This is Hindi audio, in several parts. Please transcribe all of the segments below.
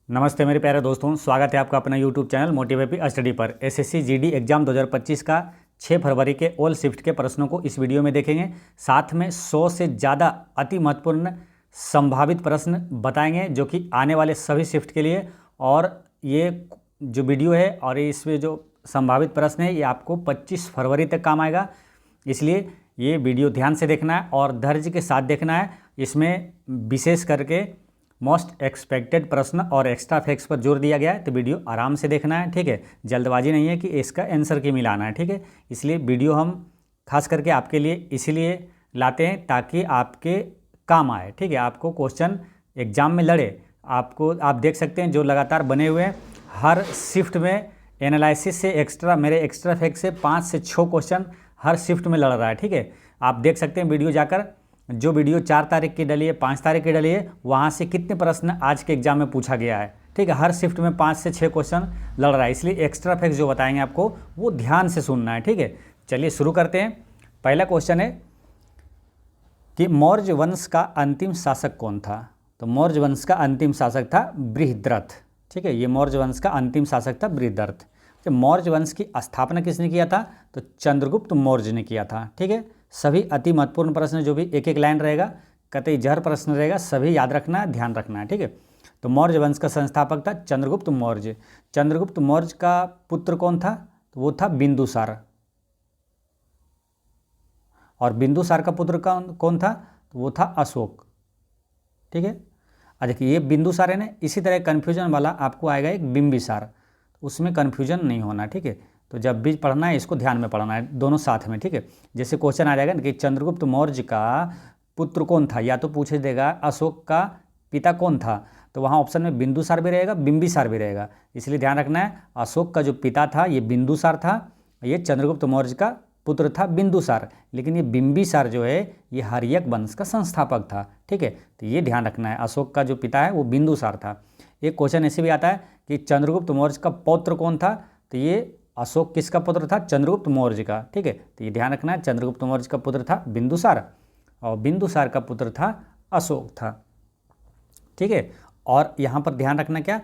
नमस्ते मेरे प्यारे दोस्तों, स्वागत है आपका अपना यूट्यूब चैनल मोटिवेटिव स्टडी पर। एसएससी जीडी एग्जाम 2025 का 6 फरवरी के ऑल शिफ्ट के प्रश्नों को इस वीडियो में देखेंगे। साथ में 100 से ज़्यादा अति महत्वपूर्ण संभावित प्रश्न बताएंगे जो कि आने वाले सभी शिफ्ट के लिए। और ये जो वीडियो है और इसमें जो संभावित प्रश्न है ये आपको 25 फरवरी तक काम आएगा, इसलिए ये वीडियो ध्यान से देखना है और धैर्य के साथ देखना है। इसमें विशेष करके मोस्ट एक्सपेक्टेड प्रश्न और एक्स्ट्रा फैक्ट्स पर जोर दिया गया है, तो वीडियो आराम से देखना है, ठीक है। जल्दबाजी नहीं है कि इसका आंसर की मिलाना है, ठीक है। इसलिए वीडियो हम खास करके आपके लिए इसीलिए लाते हैं ताकि आपके काम आए, ठीक है। आपको क्वेश्चन एग्जाम में लड़े, आप देख सकते हैं जो लगातार बने हुए हैं हर शिफ्ट में एनालिसिस से एक्स्ट्रा मेरे एक्स्ट्रा फैक्ट से 5 से 6 क्वेश्चन हर शिफ्ट में लड़ रहा है, ठीक है। आप देख सकते हैं वीडियो जाकर, जो वीडियो 4 तारीख की डली है, 5 तारीख की डली है, वहाँ से कितने प्रश्न आज के एग्जाम में पूछा गया है, ठीक है। हर शिफ्ट में 5 से 6 क्वेश्चन लड़ रहा है, इसलिए एक्स्ट्रा फैक्ट्स जो बताएंगे आपको वो ध्यान से सुनना है, ठीक है। चलिए शुरू करते हैं। पहला क्वेश्चन है कि मौर्य वंश का अंतिम शासक कौन था। तो मौर्य वंश का अंतिम शासक था बृहद्रथ, ठीक है। ये मौर्य वंश का अंतिम शासक था बृहद्रथ। तो मौर्य वंश की स्थापना किसने किया था, तो चंद्रगुप्त मौर्य ने किया था, ठीक है। सभी अति महत्वपूर्ण प्रश्न जो भी एक एक लाइन रहेगा, कतई जहर प्रश्न रहेगा, सभी याद रखना है, ध्यान रखना है, ठीक है। तो मौर्य वंश का संस्थापक था चंद्रगुप्त मौर्य। चंद्रगुप्त मौर्य का पुत्र कौन था, तो वो था बिंदुसार। और बिंदुसार का पुत्र कौन था, तो वो था अशोक, ठीक है। देखिए ये बिंदुसार है ना, इसी तरह कन्फ्यूजन वाला आपको आएगा एक बिंबिसार, उसमें कन्फ्यूजन नहीं होना, ठीक है। तो जब भी पढ़ना है इसको ध्यान में पढ़ना है, दोनों साथ में, ठीक है। जैसे क्वेश्चन आ जाएगा ना कि चंद्रगुप्त मौर्य का पुत्र कौन था, या तो पूछ देगा अशोक का पिता कौन था, तो वहाँ ऑप्शन में बिंदुसार भी रहेगा, बिंबिसार भी रहेगा, इसलिए ध्यान रखना है। अशोक का जो पिता था ये बिंदुसार था, ये चंद्रगुप्त मौर्य का पुत्र था बिंदुसार, लेकिन ये बिंबिसार जो है ये हर्यक वंश का संस्थापक था, ठीक है। तो ये ध्यान रखना है, अशोक का जो पिता है वो बिंदुसार था। एक क्वेश्चन ऐसे भी आता है कि चंद्रगुप्त मौर्य का पौत्र कौन था, तो ये अशोक किसका पुत्र था, चंद्रगुप्त मौर्य का, ठीक है। तो ये ध्यान रखना है, चंद्रगुप्त मौर्य का पुत्र था बिंदुसार और बिंदुसार का पुत्र था अशोक था, ठीक है। और यहाँ पर ध्यान रखना क्या,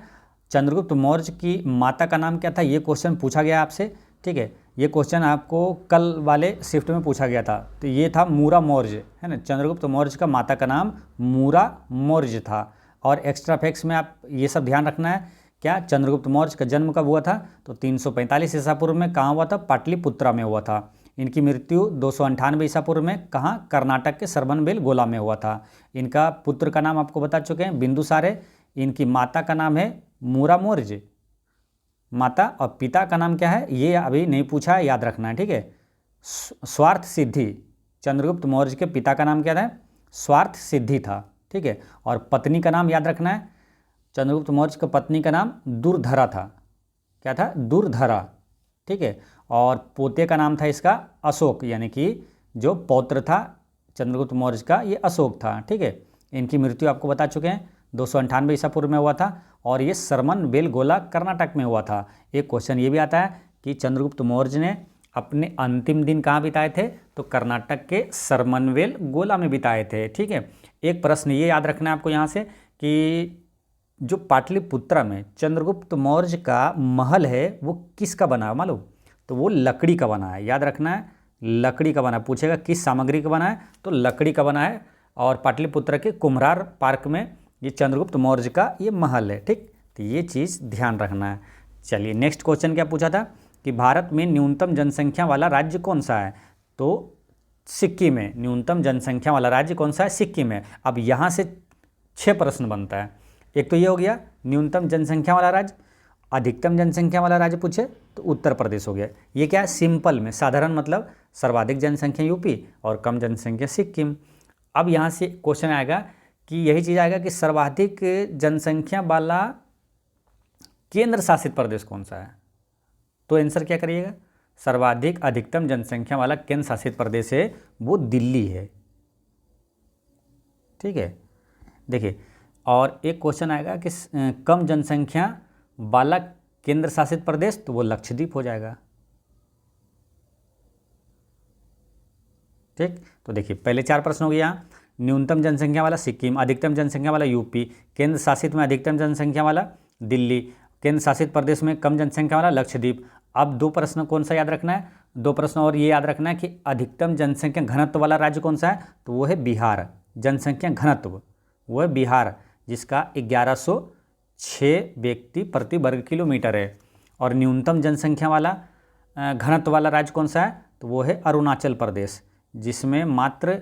चंद्रगुप्त मौर्य की माता का नाम क्या था, ये क्वेश्चन पूछा गया आपसे, ठीक है। ये क्वेश्चन आपको कल वाले शिफ्ट में पूछा गया था, तो ये था मूरा मौर्य, है ना। चंद्रगुप्त मौर्य का माता का नाम मूरा मौर्य था। और एक्स्ट्रा फैक्ट्स में आप ये सब ध्यान रखना है, क्या चंद्रगुप्त मौर्य का जन्म कब हुआ था, तो 345 ईसा पूर्व में कहाँ हुआ था, पाटलिपुत्रा में हुआ था। इनकी मृत्यु 298 ईसा पूर्व में कहाँ, कर्नाटक के सरबनबेल गोला में हुआ था। इनका पुत्र का नाम आपको बता चुके हैं, बिंदुसार है। इनकी माता का नाम है मूरा मौर्य, माता, और पिता का नाम क्या है ये अभी नहीं पूछा है, याद रखना है, ठीक है। स्वार्थ सिद्धि, चंद्रगुप्त मौर्य के पिता का नाम क्या था, स्वार्थ सिद्धि था, ठीक है। और पत्नी का नाम याद रखना है, चंद्रगुप्त मौर्य की पत्नी का नाम दुर्धरा था, क्या था, दुर्धरा, ठीक है। और पोते का नाम था इसका अशोक, यानी कि जो पौत्र था चंद्रगुप्त मौर्य का ये अशोक था, ठीक है। इनकी मृत्यु आपको बता चुके हैं, 298 ईसा पूर्व में हुआ था और ये सरमन बेलगोला कर्नाटक में हुआ था। एक क्वेश्चन ये भी आता है कि चंद्रगुप्त मौर्य ने अपने अंतिम दिन कहाँ बिताए थे, तो कर्नाटक के सरमनवेल गोला में बिताए थे, ठीक है। एक प्रश्न ये याद रखना है आपको यहाँ से कि जो पाटलिपुत्रा में चंद्रगुप्त मौर्य का महल है वो किसका बना है मालूम, तो वो लकड़ी का बना है, याद रखना है, लकड़ी का बना है। पूछेगा किस सामग्री का बना है, तो लकड़ी का बना है। और पाटलिपुत्रा के कुम्हरार पार्क में ये चंद्रगुप्त मौर्य का ये महल है, ठीक। तो ये चीज़ ध्यान रखना है। चलिए नेक्स्ट क्वेश्चन क्या पूछा था कि भारत में न्यूनतम जनसंख्या वाला राज्य कौन सा है, तो सिक्किम है। न्यूनतम जनसंख्या वाला राज्य कौन सा है, सिक्किम है। अब यहाँ से 6 प्रश्न बनता है। एक तो ये हो गया न्यूनतम जनसंख्या वाला राज्य, अधिकतम जनसंख्या वाला राज्य पूछे तो उत्तर प्रदेश हो गया। ये क्या है, सिंपल में साधारण, मतलब सर्वाधिक जनसंख्या यूपी और कम जनसंख्या सिक्किम। अब यहाँ से क्वेश्चन आएगा कि यही चीज़ आएगा कि सर्वाधिक जनसंख्या वाला केंद्र शासित प्रदेश कौन सा है, तो आंसर क्या करिएगा, सर्वाधिक अधिकतम जनसंख्या वाला केंद्र शासित प्रदेश है वो दिल्ली है, ठीक है। देखिए और एक क्वेश्चन आएगा कि कम जनसंख्या वाला केंद्र शासित प्रदेश, तो वो लक्षद्वीप हो जाएगा, ठीक। तो देखिए पहले 4 प्रश्न हो गया, न्यूनतम जनसंख्या वाला सिक्किम, अधिकतम जनसंख्या वाला यूपी, केंद्र शासित में अधिकतम जनसंख्या वाला दिल्ली। केंद्र शासित प्रदेश में कम जनसंख्या वाला लक्षद्वीप। अब 2 प्रश्न कौन सा याद रखना है, 2 प्रश्न और ये याद रखना है कि अधिकतम जनसंख्या घनत्व वाला राज्य कौन सा है, तो वो है बिहार। जनसंख्या घनत्व वो है बिहार, जिसका 1106 व्यक्ति प्रति वर्ग किलोमीटर है। और न्यूनतम जनसंख्या वाला घनत्व वाला राज्य कौन सा है, तो वो है अरुणाचल प्रदेश, जिसमें मात्र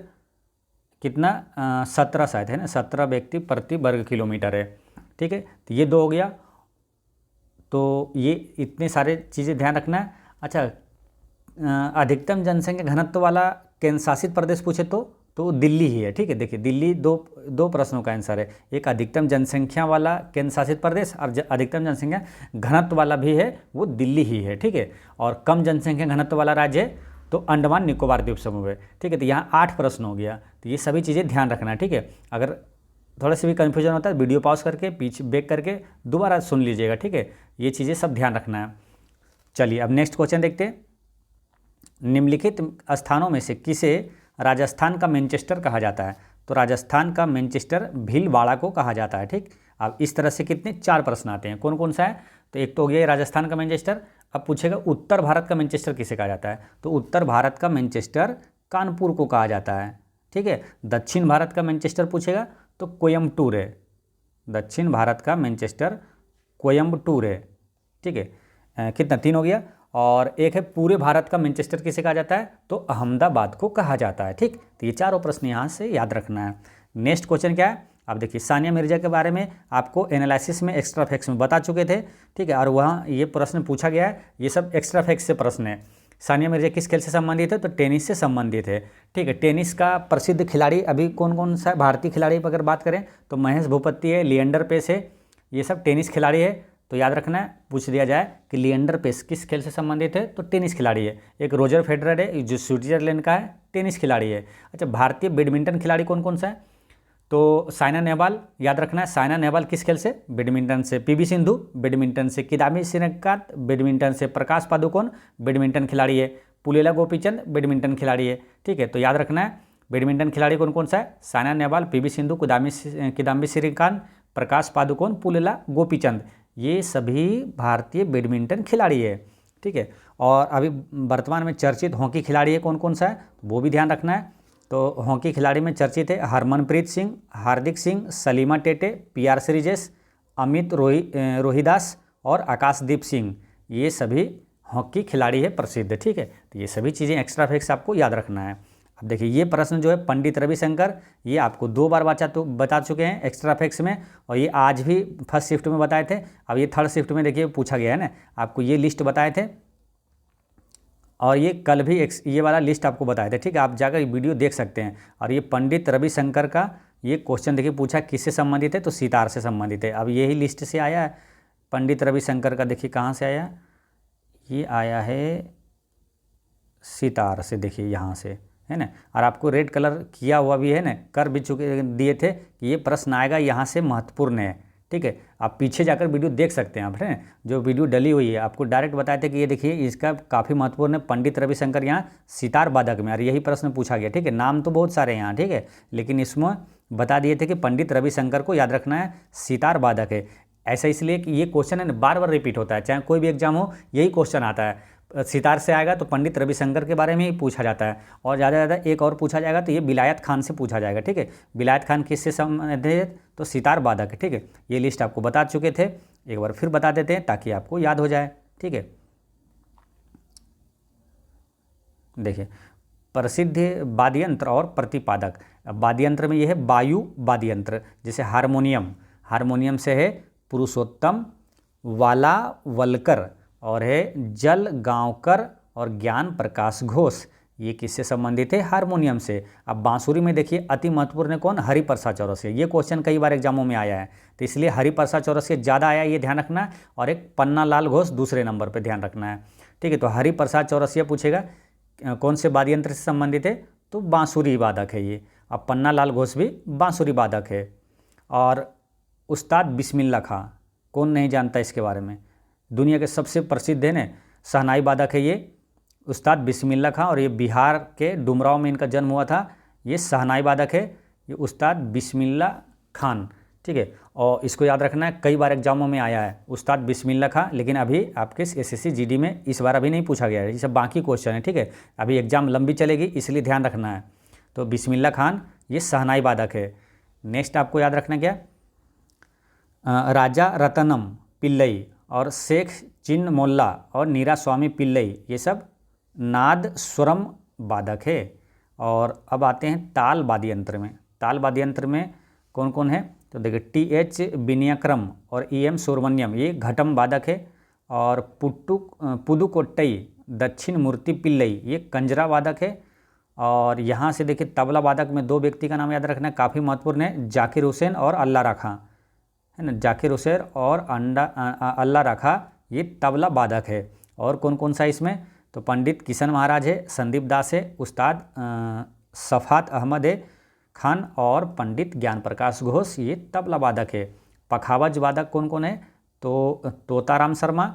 कितना 17 शायद है ना, 17 व्यक्ति प्रति वर्ग किलोमीटर है। ठीक है, तो ये 2 हो गया। तो ये इतने सारे चीज़ें ध्यान रखना है। अच्छा, अधिकतम जनसंख्या घनत्व वाला केंद्र शासित प्रदेश पूछे तो दिल्ली ही है। ठीक है, देखिए दिल्ली दो प्रश्नों का आंसर है, एक अधिकतम जनसंख्या वाला केंद्र शासित प्रदेश और अधिकतम जनसंख्या घनत्व वाला भी है, वो दिल्ली ही है। ठीक है, और कम जनसंख्या घनत्व वाला राज्य है तो अंडमान निकोबार द्वीप समूह है। ठीक है, तो यहाँ 8 प्रश्न हो गया। तो ये सभी चीज़ें ध्यान रखना है। ठीक है, अगर थोड़ा सा भी कन्फ्यूजन होता है वीडियो पॉज करके पीछे बैक करके दोबारा सुन लीजिएगा। ठीक है, ये चीज़ें सब ध्यान रखना है। चलिए अब नेक्स्ट क्वेश्चन देखते हैं। निम्नलिखित स्थानों में से किसे राजस्थान का मैनचेस्टर कहा जाता है, तो राजस्थान का मैनचेस्टर भीलवाड़ा को कहा जाता है। ठीक, अब इस तरह से कितने 4 प्रश्न आते हैं, कौन कौन सा है, तो एक तो हो गया राजस्थान का मैनचेस्टर। अब पूछेगा उत्तर भारत का मैनचेस्टर किसे कहा जाता है, तो उत्तर भारत का मैनचेस्टर कानपुर को कहा जाता है। ठीक है, दक्षिण भारत का मैनचेस्टर पूछेगा तो कोयम्बटूर है, दक्षिण भारत का मैनचेस्टर कोयम्बटूर है। ठीक है, कितना 3 हो गया। और एक है पूरे भारत का मैनचेस्टर किसे कहा जाता है, तो अहमदाबाद को कहा जाता है। ठीक, तो ये चारों प्रश्न यहाँ से याद रखना है। नेक्स्ट क्वेश्चन क्या है, आप देखिए सानिया मिर्जा के बारे में आपको एनालिसिस में एक्स्ट्रा फैक्ट्स में बता चुके थे। ठीक है, और वहाँ ये प्रश्न पूछा गया है, ये सब एक्स्ट्रा फैक्ट्स से प्रश्न है। सानिया मिर्जा किस खेल से संबंधित है, तो टेनिस से संबंधित है। ठीक है, टेनिस का प्रसिद्ध खिलाड़ी अभी कौन कौन सा है, भारतीय खिलाड़ी अगर बात करें तो महेश भूपति है, लिएंडर पेस है, ये सब टेनिस खिलाड़ी है। तो याद रखना है, पूछ दिया जाए कि लिएंडर पेस किस खेल से संबंधित है, तो टेनिस खिलाड़ी है। एक रोजर फेडरर है जो स्विट्जरलैंड का है, टेनिस खिलाड़ी है। अच्छा, भारतीय बैडमिंटन खिलाड़ी कौन कौन सा है, तो साइना नेहवाल, याद रखना है साइना नेहवाल किस खेल से, बैडमिंटन से। पीवी सिंधु बैडमिंटन से, किदाम्बी श्रीकांत बैडमिंटन से, प्रकाश पादुकोण बैडमिंटन खिलाड़ी है, पुलेला गोपीचंद बैडमिंटन खिलाड़ी है। ठीक है, तो याद रखना है बैडमिंटन खिलाड़ी कौन कौन सा है, साइना नेहवाल, पीवी सिंधु, किदाम्बी श्रीकांत, प्रकाश पादुकोण, पुलेला गोपीचंद, ये सभी भारतीय बैडमिंटन खिलाड़ी है। ठीक है, और अभी वर्तमान में चर्चित हॉकी खिलाड़ी है कौन कौन सा है, वो भी ध्यान रखना है। तो हॉकी खिलाड़ी में चर्चित है हरमनप्रीत सिंह, हार्दिक सिंह, सलीमा टेटे, पीआर श्रीजेश, अमित रोहिदास और आकाशदीप सिंह, ये सभी हॉकी खिलाड़ी है प्रसिद्ध। ठीक है, तो ये सभी चीज़ें एक्स्ट्रा फैक्ट्स आपको याद रखना है। अब देखिए ये प्रश्न जो है पंडित रविशंकर, ये आपको 2 बार बता चुके हैं एक्स्ट्रा फैक्ट्स में, और ये आज भी फर्स्ट शिफ्ट में बताए थे। अब ये थर्ड शिफ्ट में देखिए पूछा गया है ना, आपको ये लिस्ट बताए थे और ये कल भी ये वाला लिस्ट आपको बताए थे। ठीक है, आप जाकर वीडियो देख सकते हैं। और ये पंडित रविशंकर का ये क्वेश्चन देखिए पूछा किससे संबंधित है, तो सितार से संबंधित है। अब यही लिस्ट से आया है पंडित रविशंकर का, देखिए कहाँ से आया, ये आया है सितार से, देखिए यहाँ से है ना। और आपको रेड कलर किया हुआ भी है ना, कर भी चुके दिए थे कि ये प्रश्न आएगा यहाँ से, महत्वपूर्ण है। ठीक है, आप पीछे जाकर वीडियो देख सकते हैं आप, है जो वीडियो डली हुई है, आपको डायरेक्ट बताए थे कि ये देखिए इसका काफ़ी महत्वपूर्ण है, पंडित रविशंकर यहाँ सितार वादक में, और यही प्रश्न पूछा गया। ठीक है, नाम तो बहुत सारे हैं यहाँ, ठीक है, लेकिन इसमें बता दिए थे कि पंडित रविशंकर को याद रखना है, सितार वादक है। ऐसा इसलिए कि ये क्वेश्चन है ना बार बार रिपीट होता है, चाहे कोई भी एग्जाम हो यही क्वेश्चन आता है। सितार से आएगा तो पंडित रविशंकर के बारे में ही पूछा जाता है, और ज़्यादा से ज़्यादा एक और पूछा जाएगा तो ये विलायत खान से पूछा जाएगा। ठीक है, विलायत खान किससे संबंधित, तो सितार वादक है। ठीक है, ये लिस्ट आपको बता चुके थे, एक बार फिर बता देते हैं ताकि आपको याद हो जाए। ठीक है, देखिए प्रसिद्ध वाद्ययंत्र और प्रतिपादक। वाद्ययंत्र में ये है वायु वाद्ययंत्र, जैसे हारमोनियम से है पुरुषोत्तम वालावलकर, और है जल गांवकर और ज्ञान प्रकाश घोष, ये किससे संबंधित है, हारमोनियम से। अब बांसुरी में देखिए अति महत्वपूर्ण है कौन, हरिप्रसाद चौरसिया, ये क्वेश्चन कई बार एग्जामों में आया है, तो इसलिए हरिप्रसाद चौरसिया ज़्यादा आया, ये ध्यान रखना। और एक पन्नालाल घोष दूसरे नंबर पर ध्यान रखना है। ठीक है, तो हरिप्रसाद चौरसिया पूछेगा कौन से वाद्ययंत्र से संबंधित है, तो बांसुरी वादक है ये। अब पन्नालाल घोष भी बांसुरी वादक है। और उस्ताद बिस्मिल्लाह खां, कौन नहीं जानता इसके बारे में, दुनिया के सबसे प्रसिद्ध है ना शहनाई वादक है ये उस्ताद बिस्मिल्लाह खां, और ये बिहार के डुमराव में इनका जन्म हुआ था। ये शहनाई वादक है, ये उस्ताद बिस्मिल्लाह खान, ठीक है। और इसको याद रखना है, कई बार एग्जामों में आया है उस्ताद बिस्मिल्लाह खां, लेकिन अभी आपके एसएससी जीडी में इस बार अभी नहीं पूछा गया है, ये सब बाकी क्वेश्चन है, ठीक है। अभी एग्जाम लंबी चलेगी इसलिए ध्यान रखना है। तो बिस्मिल्लाह खान ये शहनाई वादक है। नेक्स्ट आपको याद रखना क्या, राजा रतनम पिल्लई और शेख चिन्न मोल्ला और नीरा स्वामी पिल्लई ये सब नाद स्वरम वादक है। और अब आते हैं ताल वाद्य यंत्र में। ताल वाद्य यंत्र में कौन कौन है, तो देखिए टी.एच. विनयक्रम और ई.एम. सुब्रमण्यम ये घटम वादक है। और पुदुकोट्टई दक्षिण मूर्ति पिल्लई ये कंजरा वादक है। और यहाँ से देखिए तबला वादक में दो व्यक्ति का नाम याद रखना है, काफ़ी महत्वपूर्ण है, जाकिर हुसैन और अल्लाह रखा, है ना। जाकिर हुसैन और अल्लाह रखा ये तबला वादक है। और कौन कौन सा इसमें, तो पंडित किशन महाराज है, संदीप दास है, उस्ताद सफ़ात अहमद है खान और पंडित ज्ञान प्रकाश घोष ये तबला वादक है। पखावज वादक कौन कौन है, तो तोताराम शर्मा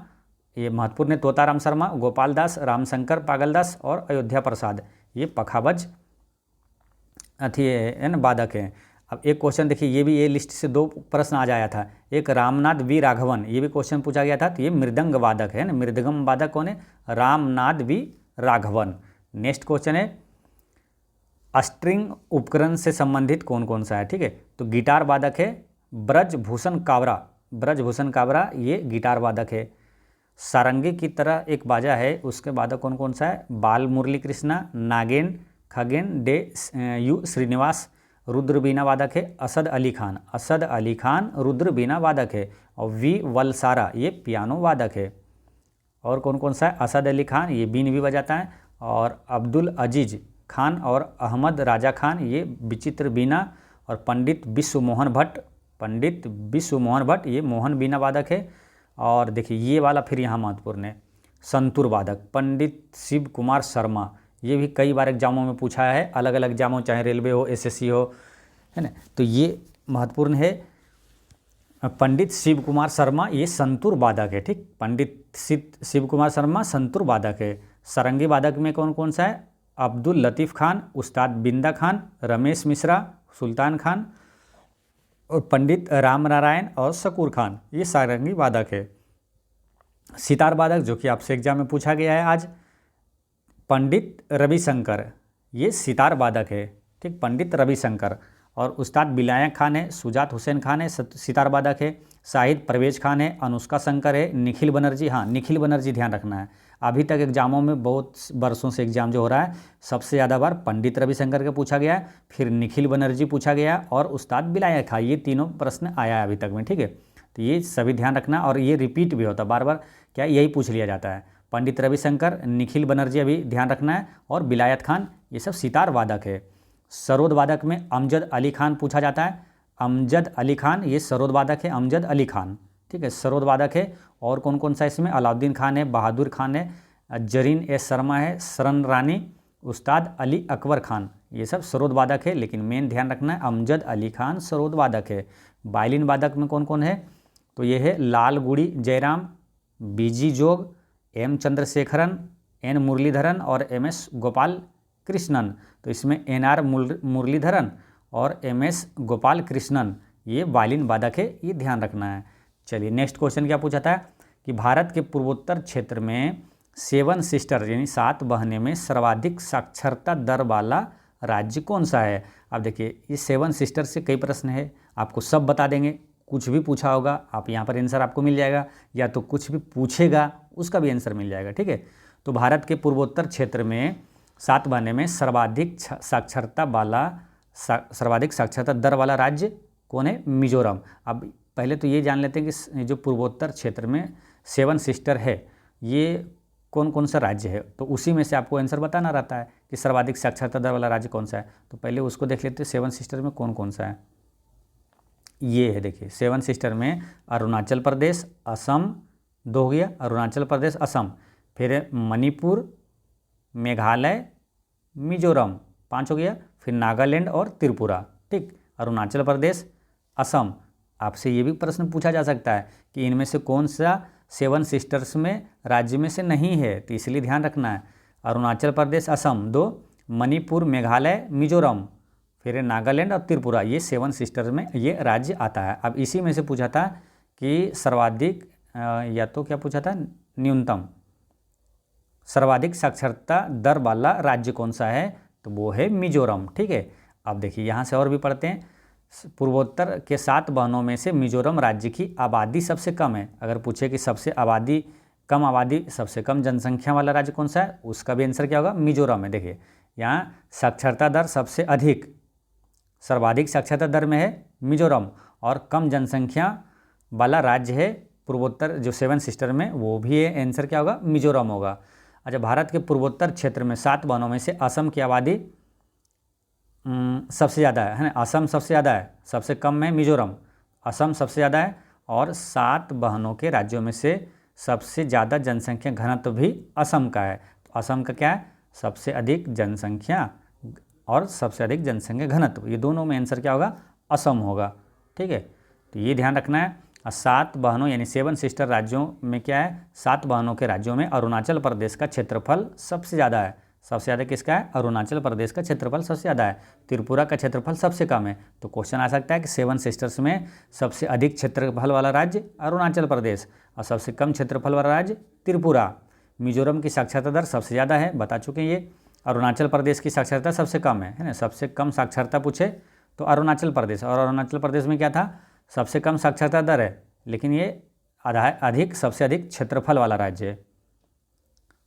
ये महत्वपूर्ण है, तोताराम शर्मा, गोपाल दास, रामशंकर पागलदास और अयोध्या प्रसाद ये पखावज अथी है ना वादक है। अब एक क्वेश्चन देखिए, ये भी ये लिस्ट से दो प्रश्न आ जाया था। एक रामनाथ वी राघवन ये भी क्वेश्चन पूछा गया था, तो ये मृदंग वादक है ना। मृदंगम वादक कौन है, Ramnath V Raghavan. Next question है स्ट्रिंग उपकरण से संबंधित कौन कौन सा है, ठीक है। तो गिटार वादक है ब्रजभूषण कावरा, ब्रजभूषण कावरा ये गिटार वादक है। सारंगी की तरह एक बाजा है, उसके वादक कौन कौन सा है, बाल मुरली कृष्णा, नागेन खगेन डे यू श्रीनिवास। रुद्र बीना वादक है असद अली खान, असद अली खान रुद्र बीना वादक है। और वी वलसारा ये पियानो वादक है। और कौन कौन सा है, असद अली खान ये बीन भी बजाता है, और अब्दुल अजीज खान और अहमद राजा खान ये विचित्र बीना। और पंडित विश्व मोहन भट्ट, पंडित विश्व मोहन भट्ट ये मोहन बीना वादक है। और देखिए ये वाला फिर यहाँ महत्वपूर्ण है, संतूर वादक पंडित शिव कुमार शर्मा, ये भी कई बार एग्जामों में पूछा है, अलग अलग एग्जामों चाहे रेलवे हो एसएससी हो, है ना। तो ये महत्वपूर्ण है, पंडित शिव कुमार शर्मा ये संतूर वादक है, ठीक। पंडित शिव कुमार शर्मा संतूर वादक है। सारंगी वादक में कौन कौन सा है, अब्दुल लतीफ़ खान, उस्ताद बिंदा खान, रमेश मिश्रा, सुल्तान खान और पंडित राम नारायण और शकूर खान ये सारंगी वादक है। सितार वादक जो कि आपसे एग्जाम में पूछा गया है आज, पंडित रविशंकर ये सितार वादक है, ठीक, पंडित रविशंकर। और उस्ताद बिलायत खान है, सुजात हुसैन खान है सितार वादक है, शाहिद परवेज खान है, अनुष्का शंकर है, निखिल बनर्जी, हाँ निखिल बनर्जी ध्यान रखना है। अभी तक एग्जामों में बहुत वर्षों से एग्जाम जो हो रहा है सबसे ज़्यादा बार पंडित रविशंकर का पूछा गया है, फिर निखिल बनर्जी पूछा गया और उस्ताद बिलायत खान, ये तीनों प्रश्न आया है अभी तक में, ठीक है। तो ये सभी ध्यान रखना, और ये रिपीट भी होता है बार बार, क्या यही पूछ लिया जाता है। पंडित रविशंकर, निखिल बनर्जी अभी ध्यान रखना है, और बिलायत खान ये सब सितार वादक है। सरोद वादक में अमजद अली खान पूछा जाता है, अमजद अली खान ये सरोद वादक है, अमजद अली खान, ठीक है, सरोद वादक है। और कौन कौन सा इसमें, अलाउद्दीन खान है, बहादुर खान है, जरीन एस शर्मा है, शरण रानी, उस्ताद अली अकबर खान ये सब सरोद वादक है। लेकिन मेन ध्यान रखना है अमजद अली खान सरोद वादक है। वायलिन वादक में कौन कौन है, तो ये है लाल गुड़ी जयराम, बीजी जोग, एम चंद्रशेखरन, एन मुरलीधरन और एम एस गोपाल कृष्णन। तो इसमें एन आर मुरलीधरन और एम एस गोपाल कृष्णन ये वायलिन वादक है, ये ध्यान रखना है। चलिए नेक्स्ट क्वेश्चन क्या पूछा था कि भारत के पूर्वोत्तर क्षेत्र में 7 सिस्टर यानी 7 बहनें में सर्वाधिक साक्षरता दर वाला राज्य कौन सा है। अब देखिए इस 7 सिस्टर से कई प्रश्न है, आपको सब बता देंगे, कुछ भी पूछा होगा आप यहाँ पर आंसर आपको मिल जाएगा, या तो कुछ भी पूछेगा उसका भी आंसर मिल जाएगा, ठीक है। तो भारत के पूर्वोत्तर क्षेत्र में 7 बहनें में सर्वाधिक साक्षरता दर वाला राज्य कौन है, मिजोरम। अब पहले तो ये जान लेते हैं कि जो पूर्वोत्तर क्षेत्र में 7 सिस्टर है ये कौन कौन सा राज्य है, तो उसी में से आपको आंसर बताना रहता है कि सर्वाधिक साक्षरता दर वाला राज्य कौन सा है। तो पहले उसको देख लेते हैं 7 सिस्टर में कौन कौन सा है। ये है देखिए 7 सिस्टर में अरुणाचल प्रदेश, असम 2 हो गया, अरुणाचल प्रदेश असम, फिर मणिपुर, मेघालय, मिजोरम 5 हो गया, फिर नागालैंड और त्रिपुरा, ठीक। अरुणाचल प्रदेश, असम। आपसे ये भी प्रश्न पूछा जा सकता है कि इनमें से कौन सा 7 सिस्टर्स में राज्य में से नहीं है, तो इसलिए ध्यान रखना है अरुणाचल प्रदेश असम 2, मणिपुर मेघालय मिजोरम फिर है नागालैंड और त्रिपुरा, ये 7 सिस्टर्स में ये राज्य आता है। अब इसी में से पूछा था कि सर्वाधिक या तो क्या पूछा था, न्यूनतम सर्वाधिक साक्षरता दर वाला राज्य कौन सा है, तो वो है मिजोरम। ठीक है, अब देखिए यहाँ से और भी पढ़ते हैं। पूर्वोत्तर के 7 बहनों में से मिजोरम राज्य की आबादी सबसे कम है। अगर पूछे कि सबसे कम आबादी सबसे कम जनसंख्या वाला राज्य कौन सा है, उसका भी आंसर क्या होगा, मिजोरम है। देखिए यहाँ साक्षरता दर सबसे अधिक, सर्वाधिक साक्षरता दर में है मिजोरम, और कम जनसंख्या वाला राज्य है पूर्वोत्तर जो 7 सिस्टर में, वो भी है, आंसर क्या होगा, मिजोरम होगा। अच्छा, भारत के पूर्वोत्तर क्षेत्र में 7 बहनों में से असम की आबादी सबसे ज़्यादा है ना, असम सबसे ज़्यादा है, सबसे कम है मिजोरम, असम सबसे ज़्यादा है, और 7 बहनों के राज्यों में से सबसे ज़्यादा जनसंख्या घनत्व भी असम का है। तो असम का क्या है, सबसे अधिक जनसंख्या और सबसे अधिक जनसंख्या घनत्व, ये दोनों में आंसर क्या होगा, असम होगा। ठीक है, तो ये ध्यान रखना है। 7 बहनों यानी 7 सिस्टर राज्यों में क्या है, 7 बहनों के राज्यों में अरुणाचल प्रदेश का क्षेत्रफल सबसे ज़्यादा है। सबसे ज़्यादा किसका है, अरुणाचल प्रदेश का क्षेत्रफल सबसे ज़्यादा है। त्रिपुरा का क्षेत्रफल सबसे कम है। तो क्वेश्चन आ सकता है कि 7 सिस्टर्स में सबसे अधिक क्षेत्रफल वाला राज्य अरुणाचल प्रदेश और सबसे कम क्षेत्रफल वाला राज्य त्रिपुरा। मिजोरम की साक्षरता दर सबसे ज़्यादा है, बता चुके हैं ये। अरुणाचल प्रदेश की साक्षरता सबसे कम है ना, सबसे कम साक्षरता पूछे तो अरुणाचल प्रदेश, और अरुणाचल प्रदेश में क्या था, सबसे कम साक्षरता दर है, लेकिन ये सबसे अधिक क्षेत्रफल वाला राज्य है।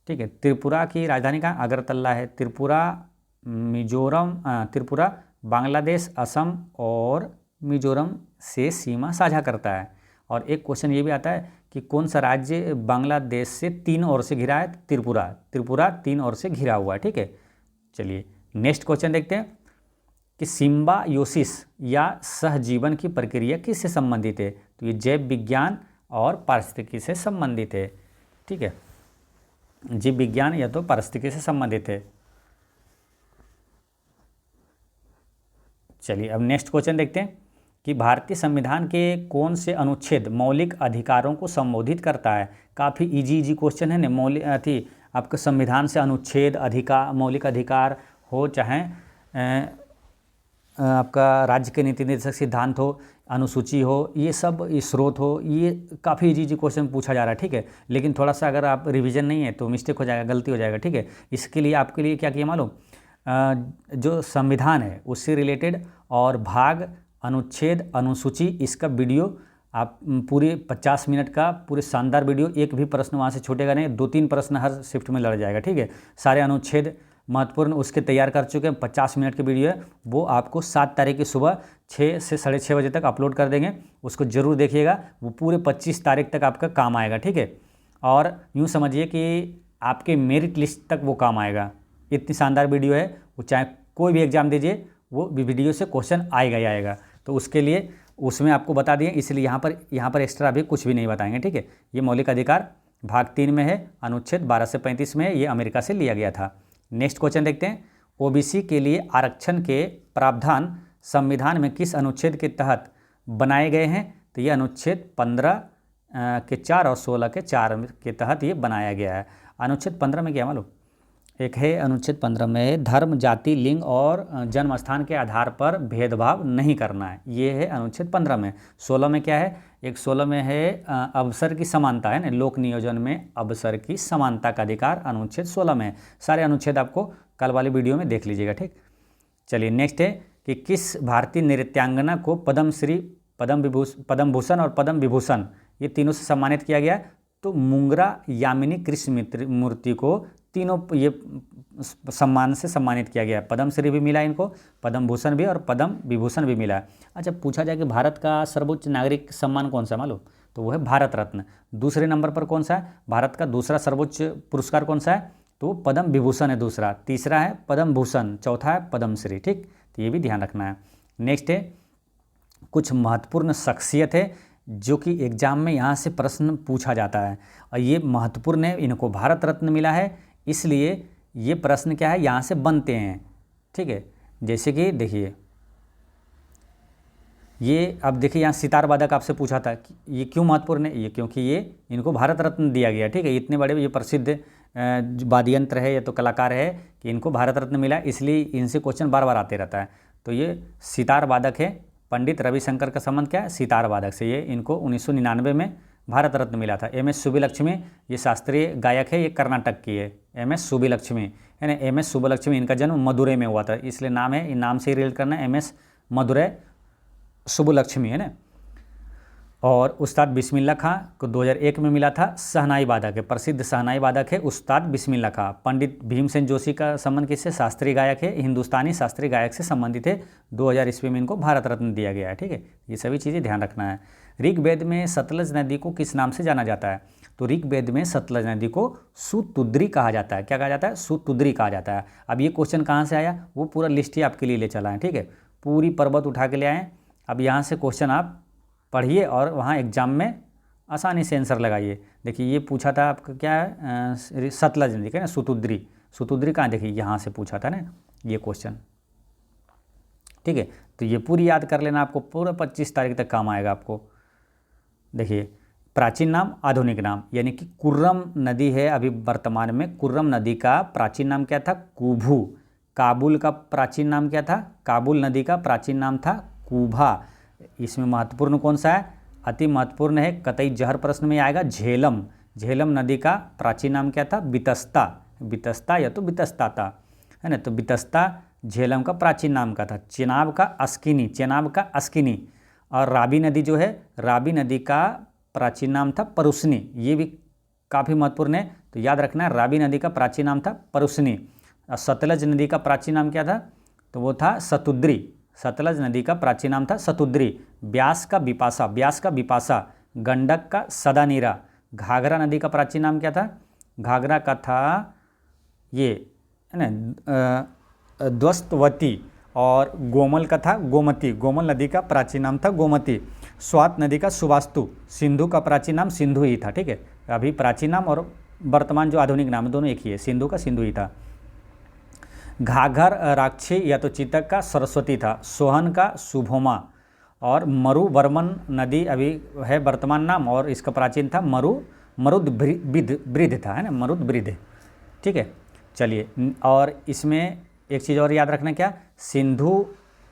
ठीक है, त्रिपुरा की राजधानी कहाँ, अगरतला है। त्रिपुरा बांग्लादेश, असम और मिजोरम से सीमा साझा करता है। और एक क्वेश्चन ये भी आता है कि कौन सा राज्य बांग्लादेश से 3 ओर से घिरा है, त्रिपुरा 3 ओर से घिरा हुआ है। ठीक है, चलिए नेक्स्ट क्वेश्चन देखते हैं कि सिम्बायोसिस या सहजीवन की प्रक्रिया किससे संबंधित है, तो ये जैव विज्ञान और पारिस्थितिकी से संबंधित है। ठीक है, जीव विज्ञान या तो पारिस्थितिकी से संबंधित है। चलिए अब नेक्स्ट क्वेश्चन देखते हैं कि भारतीय संविधान के कौन से अनुच्छेद मौलिक अधिकारों को संबोधित करता है। काफ़ी इजी क्वेश्चन है ना, आपके संविधान से अनुच्छेद मौलिक अधिकार हो, चाहे आपका राज्य के नीति निर्देशक सिद्धांत हो, अनुसूची हो, ये सब स्रोत हो, ये काफ़ी इजी क्वेश्चन पूछा जा रहा है। ठीक है, लेकिन थोड़ा सा अगर आप रिवीजन नहीं है तो मिस्टेक हो जाएगा, गलती हो जाएगा। ठीक है, इसके लिए आपके लिए क्या किया मालूम, जो संविधान है उससे रिलेटेड और भाग, अनुच्छेद, अनुसूची, इसका वीडियो आप पूरे 50 मिनट का पूरे शानदार वीडियो, एक भी प्रश्न वहाँ से छूटेगा नहीं, 2-3 प्रश्न हर शिफ्ट में लड़ जाएगा। ठीक है, सारे अनुच्छेद महत्वपूर्ण उसके तैयार कर चुके हैं, 50 मिनट की वीडियो है, वो आपको 7 तारीख की सुबह 6 से 6:30 बजे तक अपलोड कर देंगे, उसको ज़रूर देखिएगा, वो पूरे 25 तारीख तक आपका काम आएगा। ठीक है, और यूँ समझिए कि आपके मेरिट लिस्ट तक वो काम आएगा, इतनी शानदार वीडियो है, वो चाहे कोई भी एग्ज़ाम दीजिए वो वीडियो से क्वेश्चन आएगा ही आएगा। तो उसके लिए उसमें आपको बता दिए, इसलिए यहाँ पर एक्स्ट्रा अभी कुछ भी नहीं बताएंगे। ठीक है, ये मौलिक अधिकार भाग 3 में है, अनुच्छेद 12 से 35 में है, ये अमेरिका से लिया गया था। नेक्स्ट क्वेश्चन देखते हैं, ओबीसी के लिए आरक्षण के प्रावधान संविधान में किस अनुच्छेद के तहत बनाए गए हैं, तो ये अनुच्छेद 15 के 4 और 16 के 4 के तहत ये बनाया गया है। अनुच्छेद 15 में क्या मालूम, एक है अनुच्छेद 15 में धर्म, जाति, लिंग और जन्म स्थान के आधार पर भेदभाव नहीं करना है, ये है अनुच्छेद 15 में। 16 में क्या है, एक 16 में है अवसर की समानता है ना, लोक नियोजन में अवसर की समानता का अधिकार अनुच्छेद 16 में है। सारे अनुच्छेद आपको कल वाली वीडियो में देख लीजिएगा। ठीक, चलिए नेक्स्ट है कि किस भारतीय नृत्यांगना को पद्मश्री, पद्म भूषण और पद्म विभूषण ये तीनों से सम्मानित किया गया, तो मुंगरा यामिनी कृष्ण मूर्ति को तीनों ये सम्मान से सम्मानित किया गया है। पद्मश्री भी मिला इनको, पद्म भूषण भी और पद्म विभूषण भी मिला। अच्छा, पूछा जाए कि भारत का सर्वोच्च नागरिक सम्मान कौन सा मालूम, तो वो है भारत रत्न। दूसरे नंबर पर कौन सा है, भारत का दूसरा सर्वोच्च पुरस्कार कौन सा है, तो पद्म विभूषण है दूसरा, तीसरा है पद्म भूषण, चौथा है पद्मश्री। ठीक, तो ये भी ध्यान रखना है। नेक्स्ट है कुछ महत्वपूर्ण शख्सियत है जो कि एग्जाम में यहाँ से प्रश्न पूछा जाता है, और ये महत्वपूर्ण है, इनको भारत रत्न मिला है, इसलिए ये प्रश्न क्या है यहाँ से बनते हैं। ठीक है, जैसे कि देखिए ये, अब देखिए यहाँ सितार वादक आपसे पूछा था कि ये क्यों महत्वपूर्ण है, ये क्योंकि ये इनको भारत रत्न दिया गया। ठीक है, इतने बड़े ये प्रसिद्ध वाद्य यंत्र है या तो कलाकार है कि इनको भारत रत्न मिला, इसलिए इनसे क्वेश्चन बार बार आते रहता है। तो ये सितार वादक है। पंडित रविशंकर का संबंध क्या है? सितार वादक से। ये इनको 1999 में भारत रत्न मिला था। एम एस सुब्बुलक्ष्मी ये शास्त्रीय गायक है, ये कर्नाटक की है। एम एस सुब्बुलक्ष्मी है ना, एम एस सुब्बुलक्ष्मी, इनका जन्म मदुरै में हुआ था, इसलिए नाम है, इन नाम से ही रिलेट करना है, एम एस मदुरै सुब्बुलक्ष्मी है ना। और उस्ताद बिस्मिल्लाह खां को 2001 में मिला था। शहनाई वादक है, प्रसिद्ध शहनाई वादक है उस्ताद बिस्मिल्लाह खां। पंडित भीमसेन जोशी का संबंध किससे? शास्त्रीय गायक है, हिंदुस्तानी शास्त्रीय गायक से संबंधित है। 2000 ईस्वी में इनको भारत रत्न दिया गया है। ठीक है, ये सभी चीज़ें ध्यान रखना है। ऋग्वेद में सतलज नदी को किस नाम से जाना जाता है? तो ऋग्वेद में सतलज नदी को सुतुद्री कहा जाता है। क्या कहा जाता है? सुतुद्री कहा जाता है। अब ये क्वेश्चन कहाँ से आया, वो पूरा लिस्ट ही आपके लिए ले चला है। ठीक है, पूरी पर्वत उठा के ले आए। अब यहाँ से क्वेश्चन आप पढ़िए और वहाँ एग्जाम में आसानी से आंसर लगाइए। देखिए ये पूछा था आपका क्या है, सतलज नदी का ना, सुतुद्री। सुतुद्री कहाँ? देखिए यहाँ से पूछा था ना ये क्वेश्चन। ठीक है, तो ये पूरी याद कर लेना, आपको पूरा 25 तारीख तक काम आएगा आपको। देखिए प्राचीन नाम, आधुनिक नाम, यानी कि कुर्रम नदी है अभी वर्तमान में। कुर्रम नदी का प्राचीन नाम क्या था? कुभू। काबुल का प्राचीन नाम क्या था? काबुल नदी का प्राचीन नाम था कुभा। इसमें महत्वपूर्ण कौन सा है? अति महत्वपूर्ण है, कतई जहर प्रश्न में आएगा, झेलम। झेलम नदी का प्राचीन नाम क्या था? बितस्ता। बितस्ता या तो बितस्ता था, है ना। तो बितस्ता झेलम का प्राचीन नाम का था। चेनाब का अस्किनी, चेनाब का अस्किनी। और राबी नदी जो है, राबी नदी का प्राचीन नाम था परुसनी। ये भी काफ़ी महत्वपूर्ण है, तो याद रखना, राबी नदी का प्राचीन नाम था परुसनी। और सतलज नदी का प्राचीन नाम क्या था? तो वो था सतुद्री। सतलज नदी का प्राचीन नाम था सतुद्री। ब्यास का बिपाशा, ब्यास का बिपाशा। गंडक का सदानीरा। घाघरा नदी का प्राचीन नाम क्या था? घाघरा का था ये है ना द्वस्तवती। और गोमल का था गोमती। गोमल नदी का प्राचीन नाम था गोमती। स्वात नदी का सुवास्तु। सिंधु का प्राचीन नाम सिंधु ही था। ठीक है, अभी प्राचीन नाम और वर्तमान जो आधुनिक नाम दोनों एक ही है, सिंधु का सिंधु ही था। घाघर राक्षी या तो चीतक का सरस्वती था। सोहन का सुभोमा। और मरुवर्मन नदी अभी है वर्तमान नाम, और इसका प्राचीन था मरुद्वृद्ध था, है ना, मरुद्वृद्ध। ठीक है, चलिए। और इसमें एक चीज़ और याद रखना, क्या? सिंधु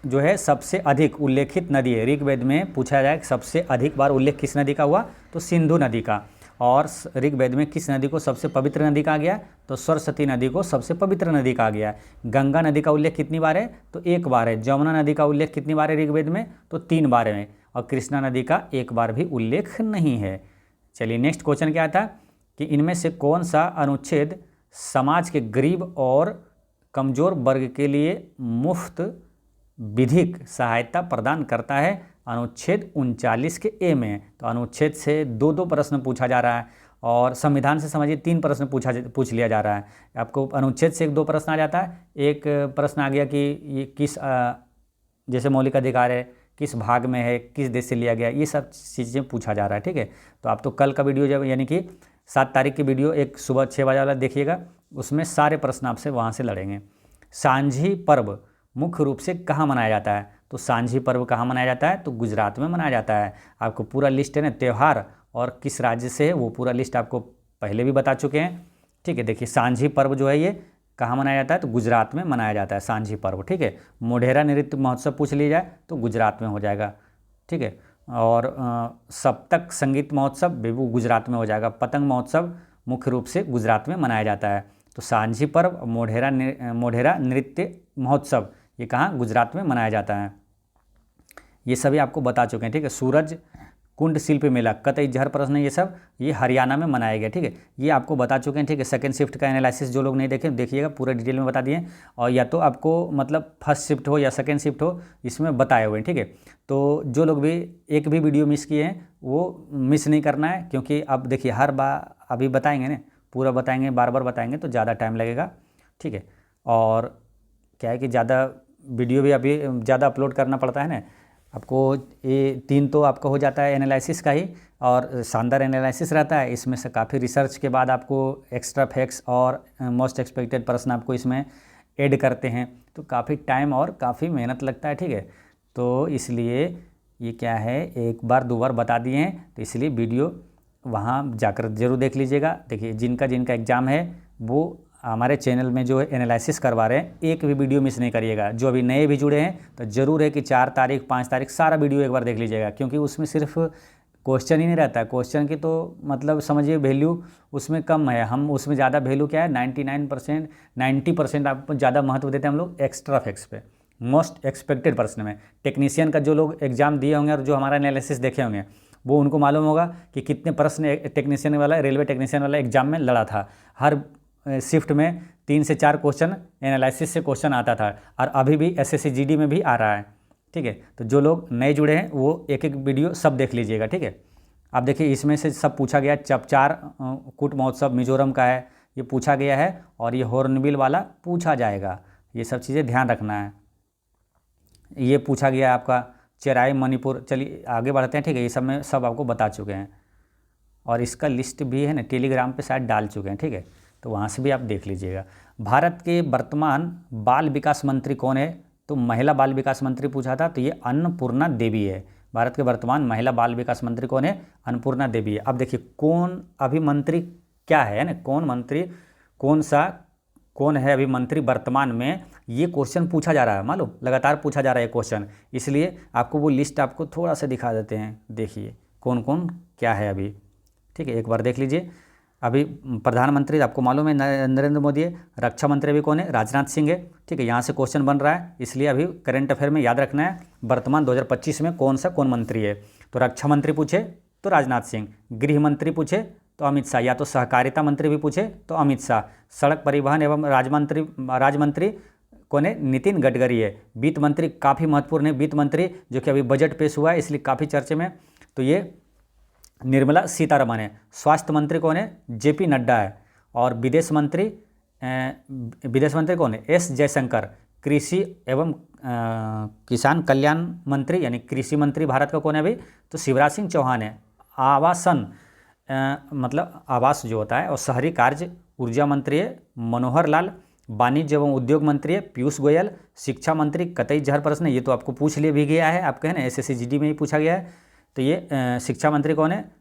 जो है सबसे अधिक उल्लेखित नदी है। ऋग्वेद में पूछा जाए सबसे अधिक बार उल्लेख किस नदी का हुआ, तो सिंधु नदी का। और ऋग्वेद में किस नदी को सबसे पवित्र नदी कहा गया? तो सरस्वती नदी को सबसे पवित्र नदी कहा गया। गंगा नदी का उल्लेख कितनी बार है? तो 1 बार है। जमुना नदी का उल्लेख कितनी बार है ऋग्वेद में? तो 3 बार है। और कृष्णा नदी का 1 बार भी उल्लेख नहीं है। चलिए नेक्स्ट क्वेश्चन क्या था कि इनमें से कौन सा अनुच्छेद समाज के गरीब और कमज़ोर वर्ग के लिए मुफ्त विधिक सहायता प्रदान करता है? अनुच्छेद 39 के ए में। तो अनुच्छेद से 2 प्रश्न पूछा जा रहा है, और संविधान से समझिए 3 प्रश्न पूछ लिया जा रहा है। आपको अनुच्छेद से 1-2 प्रश्न आ जाता है। एक प्रश्न आ गया कि ये किस जैसे मौलिक अधिकार है, किस भाग में है, किस देश से लिया गया, ये सब चीज़ें पूछा जा रहा है। ठीक है, तो आप तो कल का वीडियो जब यानी कि 7 तारीख की वीडियो एक सुबह 6 बजे वाला देखिएगा, उसमें सारे प्रश्न आपसे वहाँ से लड़ेंगे। सांझी पर्व मुख्य रूप से कहाँ मनाया जाता है? तो सांझी पर्व कहाँ मनाया जाता है? तो गुजरात में मनाया जाता है। आपको पूरा लिस्ट है ना, त्यौहार और किस राज्य से है वो पूरा लिस्ट आपको पहले भी बता चुके हैं। ठीक है, देखिए सांझी पर्व जो है ये कहाँ मनाया जाता है? तो गुजरात में मनाया जाता है सांझी पर्व। ठीक है, मोढेरा नृत्य महोत्सव पूछ लिया जाए तो गुजरात में हो जाएगा। ठीक है, और सप्तक संगीत महोत्सव भी वो गुजरात में हो जाएगा। पतंग महोत्सव मुख्य रूप से गुजरात में मनाया जाता है। तो सांझी पर्व, मोढेरा नृत्य महोत्सव ये कहाँ? गुजरात में मनाया जाता है। ये सभी आपको बता चुके हैं। ठीक है, सूरज कुंड शिल्प मेला, कतई जहर प्रश्न, ये सब ये हरियाणा में मनाया गया। ठीक है, ये आपको बता चुके हैं। ठीक है, सेकंड शिफ्ट का एनालिसिस जो लोग नहीं देखे देखिएगा, पूरा डिटेल में बता दिए। और या तो आपको मतलब फर्स्ट शिफ्ट हो या सेकंड शिफ्ट हो, इसमें बताए हुए हैं। ठीक है, तो जो लोग भी एक भी वीडियो मिस किए हैं वो मिस नहीं करना है, क्योंकि अब देखिए हर बार अभी बताएंगे ना, पूरा बताएंगे, बार बार बताएंगे तो ज़्यादा टाइम लगेगा। ठीक है, और क्या है कि ज़्यादा वीडियो भी अभी ज़्यादा अपलोड करना पड़ता है ना आपको। ये 3 तो आपका हो जाता है एनालिसिस का ही, और शानदार एनालिसिस रहता है। इसमें से काफ़ी रिसर्च के बाद आपको एक्स्ट्रा फैक्ट्स और मोस्ट एक्सपेक्टेड प्रश्न आपको इसमें ऐड करते हैं, तो काफ़ी टाइम और काफ़ी मेहनत लगता है। ठीक है, तो इसलिए ये क्या है, 1 बार 2 बार बता दिए हैं, तो इसलिए वीडियो वहाँ जाकर ज़रूर देख लीजिएगा। देखिए जिनका एग्ज़ाम है वो हमारे चैनल में जो है एनालिसिस करवा रहे हैं, एक भी वीडियो मिस नहीं करिएगा। जो अभी नए भी जुड़े हैं तो ज़रूर है कि 4 तारीख 5 तारीख सारा वीडियो एक बार देख लीजिएगा, क्योंकि उसमें सिर्फ क्वेश्चन ही नहीं रहता, क्वेश्चन की तो मतलब समझिए वैल्यू उसमें कम है, हम उसमें ज़्यादा वैल्यू क्या है 99% 90% आपको ज़्यादा महत्व देते हैं हम लोग एक्स्ट्रा फैक्ट्स पे, मोस्ट एक्सपेक्टेड प्रश्न में। टेक्नीशियन का जो लोग एग्जाम दिए होंगे और जो हमारा एनालिसिस देखे होंगे वो उनको मालूम होगा कि कितने प्रश्न टेक्नीशियन वाला, रेलवे टेक्नीशियन वाला एग्जाम में लड़ा था। हर शिफ्ट में 3 से 4 क्वेश्चन एनालिसिस से क्वेश्चन आता था, और अभी भी एसएससी जीडी में भी आ रहा है। ठीक है, तो जो लोग नए जुड़े हैं वो एक एक वीडियो सब देख लीजिएगा। ठीक है, आप देखिए इसमें से सब पूछा गया। चपचार कूट महोत्सव मिजोरम का है, ये पूछा गया है, और ये हॉर्नबिल वाला पूछा जाएगा। ये सब चीज़ें ध्यान रखना है। ये पूछा गया है आपका चेराई मणिपुर। चलिए आगे बढ़ते हैं। ठीक है, ये सब में सब आपको बता चुके हैं, और इसका लिस्ट भी है ना टेलीग्राम पे शायद डाल चुके हैं। ठीक है, तो वहाँ से भी आप देख लीजिएगा। भारत के वर्तमान बाल विकास मंत्री कौन है? तो महिला बाल विकास मंत्री पूछा था, तो ये अन्नपूर्णा देवी है। भारत के वर्तमान महिला बाल विकास मंत्री कौन है? अन्नपूर्णा देवी है। अब देखिए कौन अभी मंत्री क्या है ना, कौन मंत्री कौन है अभी मंत्री वर्तमान में, ये क्वेश्चन पूछा जा रहा है, मालूम, लगातार पूछा जा रहा है क्वेश्चन। इसलिए आपको वो लिस्ट आपको थोड़ा सा दिखा देते हैं। देखिए कौन कौन क्या है अभी। ठीक है, एक बार देख लीजिए। अभी प्रधानमंत्री आपको मालूम है नरेंद्र मोदी है। रक्षा मंत्री भी कौन है? राजनाथ सिंह है। ठीक है, यहाँ से क्वेश्चन बन रहा है, इसलिए अभी करंट अफेयर में याद रखना है वर्तमान 2025 में कौन मंत्री है। तो रक्षा मंत्री पूछे तो राजनाथ सिंह, गृह मंत्री पूछे तो अमित शाह, या तो सहकारिता मंत्री भी पूछे तो अमित शाह, सड़क परिवहन एवं राजमंत्री कौन है? नितिन गडकरी है। वित्त मंत्री काफ़ी महत्वपूर्ण है, वित्त मंत्री जो कि अभी बजट पेश हुआ है इसलिए काफ़ी चर्चे में, तो ये निर्मला सीतारमण है। स्वास्थ्य मंत्री कौन है? जेपी नड्डा है। और विदेश मंत्री कौन है? एस जयशंकर। कृषि एवं किसान कल्याण मंत्री यानी कृषि मंत्री भारत का कौन है अभी? तो शिवराज सिंह चौहान है। आवासन मतलब आवास जो होता है और शहरी कार्य ऊर्जा मंत्री है मनोहर लाल। वाणिज्य एवं उद्योग मंत्री है पीयूष गोयल। शिक्षा मंत्री कतई जहर प्रश्न है, ये तो आपको पूछ लिया भी गया है, आपके है ना एसएससी जीडी में ही पूछा गया है। तो ये शिक्षा मंत्री कौन है?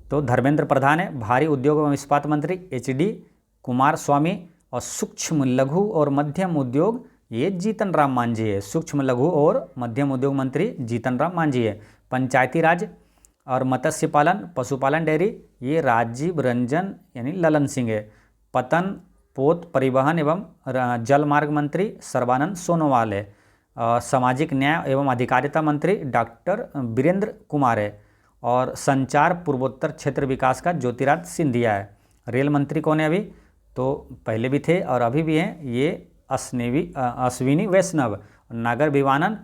तो धर्मेंद्र प्रधान है। भारी उद्योग एवं इस्पात मंत्री एचडी कुमार स्वामी। और सूक्ष्म लघु और मध्यम उद्योग ये जीतन राम मांझी है। सूक्ष्म लघु और मध्यम उद्योग मंत्री जीतन राम मांझी है। पंचायती राज और मत्स्य पालन पशुपालन डेयरी ये राजीव रंजन यानी ललन सिंह है। पतन पोत परिवहन एवं जल मार्ग मंत्री सर्बानंद सोनोवाल है। सामाजिक न्याय एवं अधिकारिता मंत्री डॉक्टर वीरेंद्र कुमार है। और संचार पूर्वोत्तर क्षेत्र विकास का ज्योतिराज सिंधिया है। रेल मंत्री कौन है अभी? तो पहले भी थे और अभी भी हैं, ये अश्विनी वैष्णव। नागर विमानन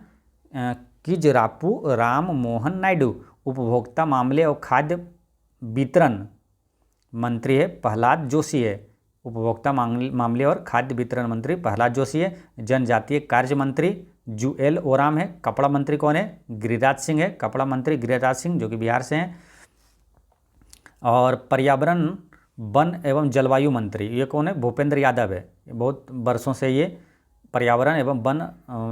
किजरापू राम मोहन नायडू। उपभोक्ता मामले और खाद्य वितरण मंत्री है प्रहलाद जोशी है। उपभोक्ता मामले और खाद्य वितरण मंत्री प्रहलाद जोशी है। जनजातीय कार्य मंत्री जुएल ओराम है। कपड़ा मंत्री कौन है? गिरिराज सिंह है। कपड़ा मंत्री गिरिराज सिंह जो कि बिहार से हैं। और पर्यावरण वन एवं जलवायु मंत्री ये कौन है? भूपेंद्र यादव है। बहुत वर्षों से ये पर्यावरण एवं वन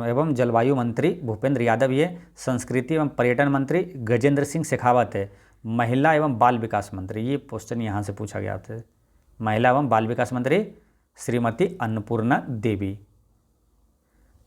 एवं जलवायु मंत्री भूपेंद्र यादव ये। संस्कृति एवं पर्यटन मंत्री गजेंद्र सिंह शेखावत है। महिला एवं बाल विकास मंत्री ये क्वेश्चन यहाँ से पूछा गया था। महिला एवं बाल विकास मंत्री श्रीमती अन्नपूर्णा देवी।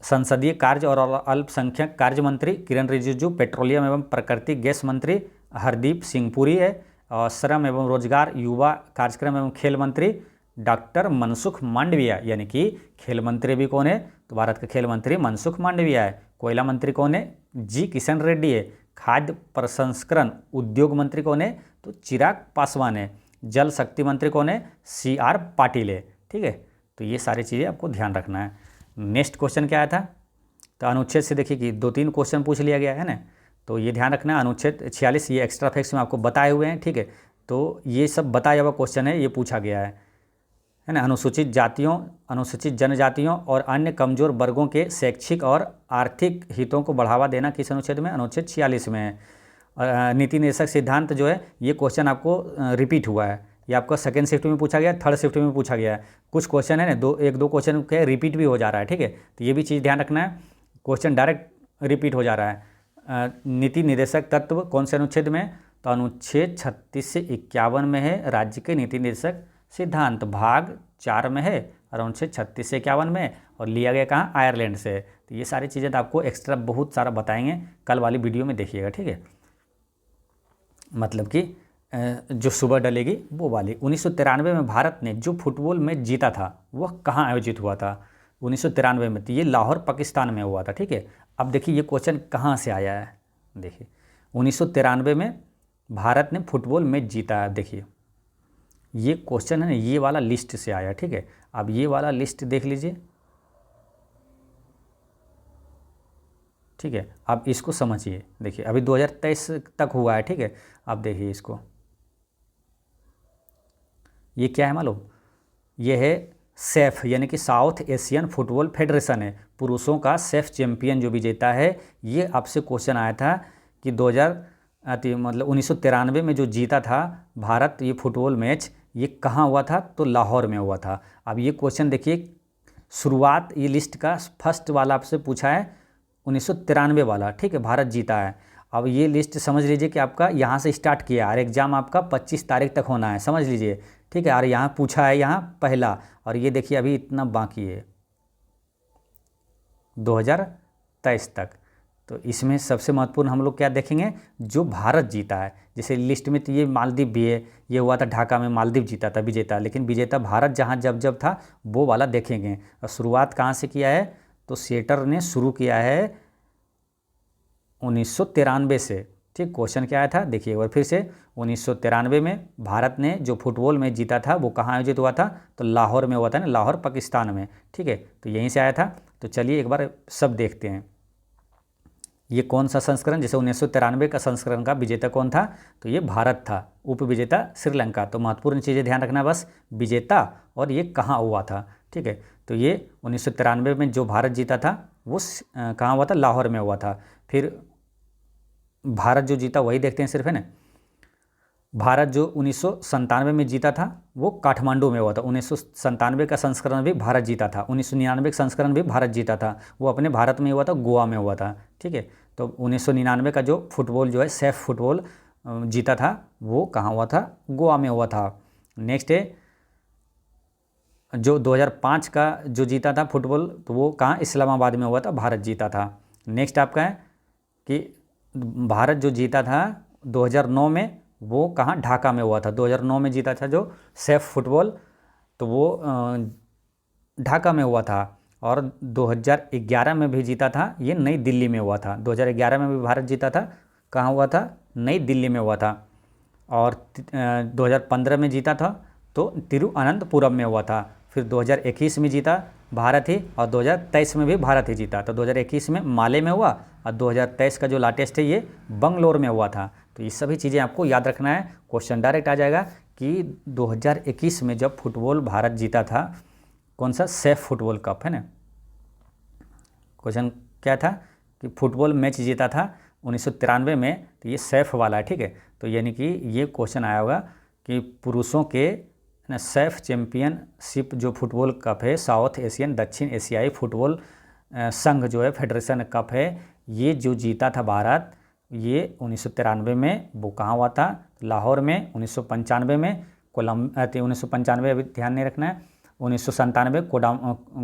संसदीय कार्य और अल्पसंख्यक कार्य मंत्री किरण रिजिजू। पेट्रोलियम एवं प्राकृतिक गैस मंत्री हरदीप सिंह पुरी है। और श्रम एवं रोजगार युवा कार्यक्रम एवं खेल मंत्री डॉक्टर मनसुख मांडविया यानी कि खेल मंत्री भी कौन है? तो भारत के खेल मंत्री मनसुख मांडविया है। कोयला मंत्री कौन है? जी किशन रेड्डी है। खाद्य प्रसंस्करण उद्योग मंत्री कौन है? तो चिराग पासवान है। जल शक्ति मंत्री कौन है? CR पाटिल है। ठीक है, तो ये सारी चीज़ें आपको ध्यान रखना है। नेक्स्ट क्वेश्चन क्या आया था? तो अनुच्छेद से देखिए कि 2-3 क्वेश्चन पूछ लिया गया है ना, तो ये ध्यान रखना है। अनुच्छेद 46 ये एक्स्ट्रा फैक्ट्स में आपको बताए हुए हैं। ठीक है, तो ये सब बताया हुआ क्वेश्चन है, ये पूछा गया है ना। अनुसूचित जातियों अनुसूचित जनजातियों और अन्य कमजोर वर्गों के शैक्षिक और आर्थिक हितों को बढ़ावा देना किस अनुच्छेद में? अनुच्छेद 46 में है। नीति निर्देशक सिद्धांत जो है ये क्वेश्चन आपको रिपीट हुआ है। ये आपका सेकेंड शिफ्ट में पूछा गया, थर्ड शिफ्ट में पूछा गया है। कुछ क्वेश्चन है ना एक दो क्वेश्चन के रिपीट भी हो जा रहा है। ठीक है, तो ये भी चीज़ ध्यान रखना है, क्वेश्चन डायरेक्ट रिपीट हो जा रहा है। नीति निर्देशक तत्व कौन से अनुच्छेद में? तो अनुच्छेद 36 से 51 में है। राज्य के नीति निर्देशक सिद्धांत भाग 1904 में है और 1936 से 51 में, और लिया गया कहाँ, आयरलैंड से। तो ये सारी चीज़ें तो आपको एक्स्ट्रा बहुत सारा बताएंगे कल वाली वीडियो में, देखिएगा, ठीक है। मतलब कि जो सुबह डलेगी वो वाली। 1993 में भारत ने जो फुटबॉल मैच जीता था वह कहाँ आयोजित हुआ था 1993 में? तो ये लाहौर पाकिस्तान में हुआ था, ठीक है। अब देखिए ये क्वेश्चन कहाँ से आया है, देखिए 1993 में भारत ने फुटबॉल मैच जीता है। देखिए ये क्वेश्चन है ना, ये वाला लिस्ट से आया, ठीक है। अब ये वाला लिस्ट देख लीजिए, ठीक है। अब इसको समझिए, देखिए अभी 2023 तक हुआ है, ठीक है। अब देखिए इसको, ये क्या है मालूम, ये है सेफ यानी कि साउथ एशियन फुटबॉल फेडरेशन है, पुरुषों का सेफ चैंपियन जो विजेता है। ये आपसे क्वेश्चन आया था कि 1993 में जो जीता था भारत ये फुटबॉल मैच, ये कहाँ हुआ था? तो लाहौर में हुआ था। अब ये क्वेश्चन देखिए, शुरुआत ये लिस्ट का फर्स्ट वाला आपसे पूछा है 1993 वाला, ठीक है, भारत जीता है। अब ये लिस्ट समझ लीजिए कि आपका यहाँ से स्टार्ट किया और एग्ज़ाम आपका 25 तारीख तक होना है, समझ लीजिए, ठीक है। और यहाँ पूछा है यहाँ पहला, और ये देखिए अभी इतना बाकी है 2023 तक। तो इसमें सबसे महत्वपूर्ण हम लोग क्या देखेंगे, जो भारत जीता है। जैसे लिस्ट में तो ये मालदीव भी है, ये हुआ था ढाका में, मालदीव जीता था विजेता, लेकिन विजेता भारत जहाँ जब जब था वो वाला देखेंगे। और शुरुआत कहाँ से किया है? तो सेटर ने शुरू किया है 1993 से, ठीक। क्वेश्चन क्या आया था देखिए एक बार फिर से, 1993 में भारत ने जो फुटबॉल मैच जीता था वो कहाँ आयोजित हुआ था? तो लाहौर में हुआ था ना, लाहौर पाकिस्तान में, ठीक है। तो यहीं से आया था। तो चलिए एक बार सब देखते हैं, ये कौन सा संस्करण, जैसे 1993 का संस्करण का विजेता कौन था? तो ये भारत था, उप विजेता श्रीलंका। तो महत्वपूर्ण चीज़ें ध्यान रखना बस, विजेता और ये कहाँ हुआ था, ठीक है। तो ये 1993 में जो भारत जीता था वो कहाँ हुआ था? लाहौर में हुआ था। फिर भारत जो जीता वही देखते हैं सिर्फ, है ना। भारत जो 1997 में जीता था वो काठमांडू में हुआ था। 1997 का संस्करण भी भारत जीता था। 1999 का संस्करण भी भारत जीता था, वो अपने भारत में हुआ था, गोवा में हुआ था, ठीक है। तो 1999 का जो फुटबॉल जो है सेफ फुटबॉल जीता था वो कहाँ हुआ था? गोवा में हुआ था। नेक्स्ट है जो 2005 का जो जीता था फुटबॉल, तो वो कहाँ? इस्लामाबाद में हुआ था, भारत जीता था। नेक्स्ट आपका है कि भारत जो जीता था 2009 में वो कहाँ? ढाका में हुआ था। 2009 में जीता था जो सेफ फुटबॉल, तो वो ढाका में हुआ था। और 2011 में भी जीता था, ये नई दिल्ली में हुआ था। 2011 में भी भारत जीता था, कहाँ हुआ था? नई दिल्ली में हुआ था। और 2015 में जीता था तो तिरुअनंतपुरम में हुआ था। फिर 2021 में जीता भारत ही, और 2023 में भी भारत ही जीता। तो 2021 में माले में हुआ, और 2023 का जो लाटेस्ट है ये बंगलोर में हुआ था। तो ये सभी चीज़ें आपको याद रखना है, क्वेश्चन डायरेक्ट आ जाएगा कि 2021 में जब फुटबॉल भारत जीता था, कौन सा? सेफ फुटबॉल कप, है ना। क्वेश्चन क्या था कि फुटबॉल मैच जीता था 1993 में, तो ये सेफ वाला है, ठीक है। तो यानी कि ये क्वेश्चन आया होगा कि पुरुषों के ना सेफ चैम्पियनशिप जो फुटबॉल कप है, साउथ एशियन दक्षिण एशियाई फुटबॉल संघ जो है फेडरेशन कप है, ये जो जीता था भारत, ये 1993 में वो कहाँ हुआ था? लाहौर में। 1995 में 1995 अभी ध्यान नहीं रखना है, 1997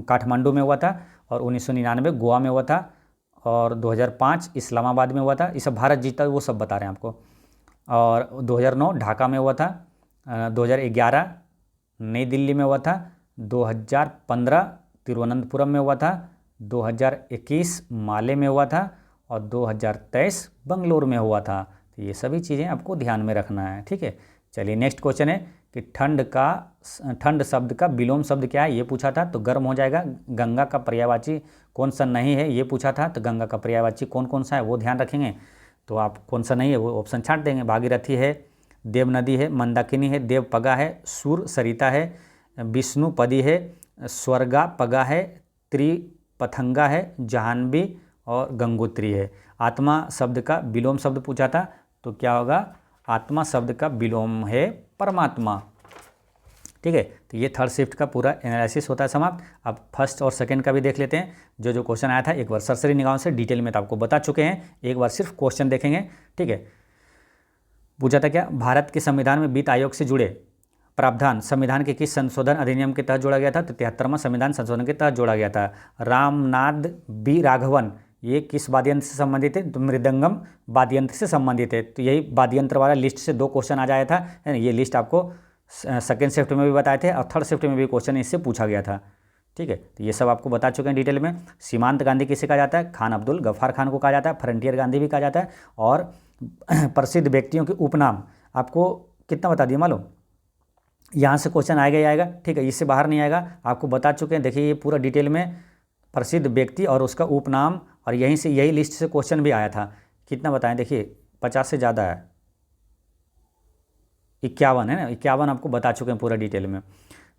काठमांडू में हुआ था, और 1999 गोवा में हुआ था, और 2005 इस्लामाबाद में हुआ था। ये सब भारत जीता वो सब बता रहे हैं आपको। और 2009 ढाका में हुआ था, 2011 नई दिल्ली में हुआ था, 2015 तिरुवनंतपुरम में हुआ था, 2021 माले में हुआ था, और 2023 बंगलोर में हुआ था। तो ये सभी चीज़ें आपको ध्यान में रखना है, ठीक है। चलिए नेक्स्ट क्वेश्चन है कि ठंड शब्द का विलोम शब्द क्या है, ये पूछा था। तो गर्म हो जाएगा। गंगा का पर्यायवाची कौन सा नहीं है, ये पूछा था। तो गंगा का पर्यायवाची कौन कौन सा है वो ध्यान रखेंगे। तो आप कौन सा नहीं है वो ऑप्शन छांट देंगे। भागीरथी है, देव नदी है, मंदाकिनी है, देवपगा है, सूर सरिता है, विष्णुपदी है, स्वर्गापगा है, त्रिपथंगा है, जाह्नवी और गंगोत्री है। आत्मा शब्द का विलोम शब्द पूछा था, तो क्या होगा? आत्मा शब्द का विलोम है परमात्मा, ठीक है। तो ये थर्ड शिफ्ट का पूरा एनालिसिस होता है समाप्त। अब फर्स्ट और सेकंड का भी देख लेते हैं। जो जो क्वेश्चन आया था एक बार सरसरी निगाहों से डिटेल में तो आपको बता चुके हैं, एक बार सिर्फ क्वेश्चन देखेंगे, ठीक है। पूछा था क्या? भारत के संविधान में वित्त आयोग से जुड़े प्रावधान संविधान के किस संशोधन अधिनियम के तहत जोड़ा गया था? तो 73वां संविधान संशोधन के तहत जोड़ा गया था। रामनाथ बी राघवन ये किस वाद्य यंत्र से संबंधित है? तो मृदंगम वाद्य यंत्र से संबंधित है। तो यही वाद्य यंत्र वाला लिस्ट से 2 क्वेश्चन आ जाया था, है ना। ये लिस्ट आपको सेकेंड शिफ्ट में भी बताए थे और थर्ड शिफ्ट में भी क्वेश्चन इससे पूछा गया था, ठीक है। तो ये सब आपको बता चुके हैं डिटेल में। सीमांत गांधी किसे कहा जाता है? खान अब्दुल गफ्फार खान को कहा जाता है। फ्रंटियर गांधी भी कहा जाता है। और प्रसिद्ध व्यक्तियों के उपनाम आपको कितना बता दिया मालूम? यहाँ से क्वेश्चन आएगा ही आएगा, ठीक है, इससे बाहर नहीं आएगा। आपको बता चुके हैं, देखिए ये पूरा डिटेल में प्रसिद्ध व्यक्ति और उसका उपनाम, और यहीं से यही लिस्ट से क्वेश्चन भी आया था। कितना बताएं? देखिए 50 से ज़्यादा है, 51 है ना, 51 आपको बता चुके हैं पूरा डिटेल में।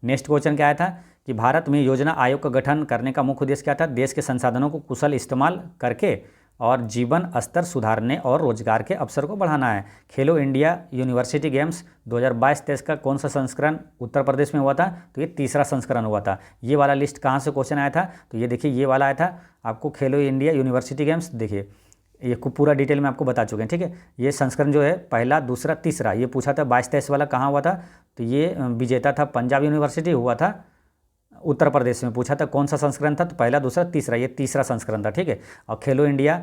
नेक्स्ट क्वेश्चन क्या आया था कि भारत में योजना आयोग का गठन करने का मुख्य उद्देश्य क्या था? देश के संसाधनों को कुशल इस्तेमाल करके और जीवन स्तर सुधारने और रोजगार के अवसर को बढ़ाना है। खेलो इंडिया यूनिवर्सिटी गेम्स 2022-23 का कौन सा संस्करण उत्तर प्रदेश में हुआ था? तो ये तीसरा संस्करण हुआ था। ये वाला लिस्ट कहाँ से क्वेश्चन आया था? तो ये देखिए ये वाला आया था आपको, खेलो इंडिया यूनिवर्सिटी गेम्स। देखिए ये पूरा डिटेल में आपको बता चुके हैं, ठीक है। ये संस्करण जो है पहला, दूसरा, तीसरा, ये पूछा था 22-23 वाला कहाँ हुआ था? तो ये विजेता था पंजाब यूनिवर्सिटी, हुआ था उत्तर प्रदेश में। पूछा था कौन सा संस्करण था? तो पहला, दूसरा, तीसरा, ये तीसरा संस्करण था, ठीक है। और खेलो इंडिया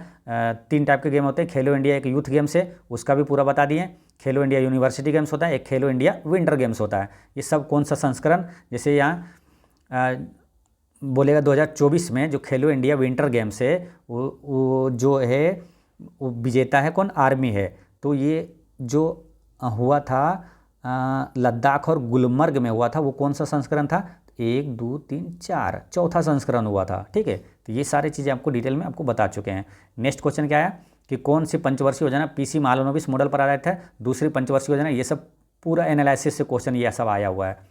3 टाइप के गेम होते हैं। खेलो इंडिया एक यूथ गेम्स है, उसका भी पूरा बता दिए। खेलो इंडिया यूनिवर्सिटी गेम्स होता है, एक खेलो इंडिया विंटर गेम्स होता है। ये सब कौन सा संस्करण, जैसे यहाँ बोलेगा 2024 में जो खेलो इंडिया विंटर गेम्स है वो जो है वो विजेता है कौन? आर्मी है। तो ये जो हुआ था लद्दाख और गुलमर्ग में हुआ था, वो कौन सा संस्करण था? 1, 2, 3, 4 चौथा संस्करण हुआ था, ठीक है। तो ये सारी चीज़ें आपको डिटेल में आपको बता चुके हैं। नेक्स्ट क्वेश्चन क्या है कि कौन सी पंचवर्षीय योजना पीसी महालनोबिस मॉडल पर आधारित है? दूसरी पंचवर्षीय योजना, ये सब पूरा एनालिसिस से क्वेश्चन ये सब आया हुआ है।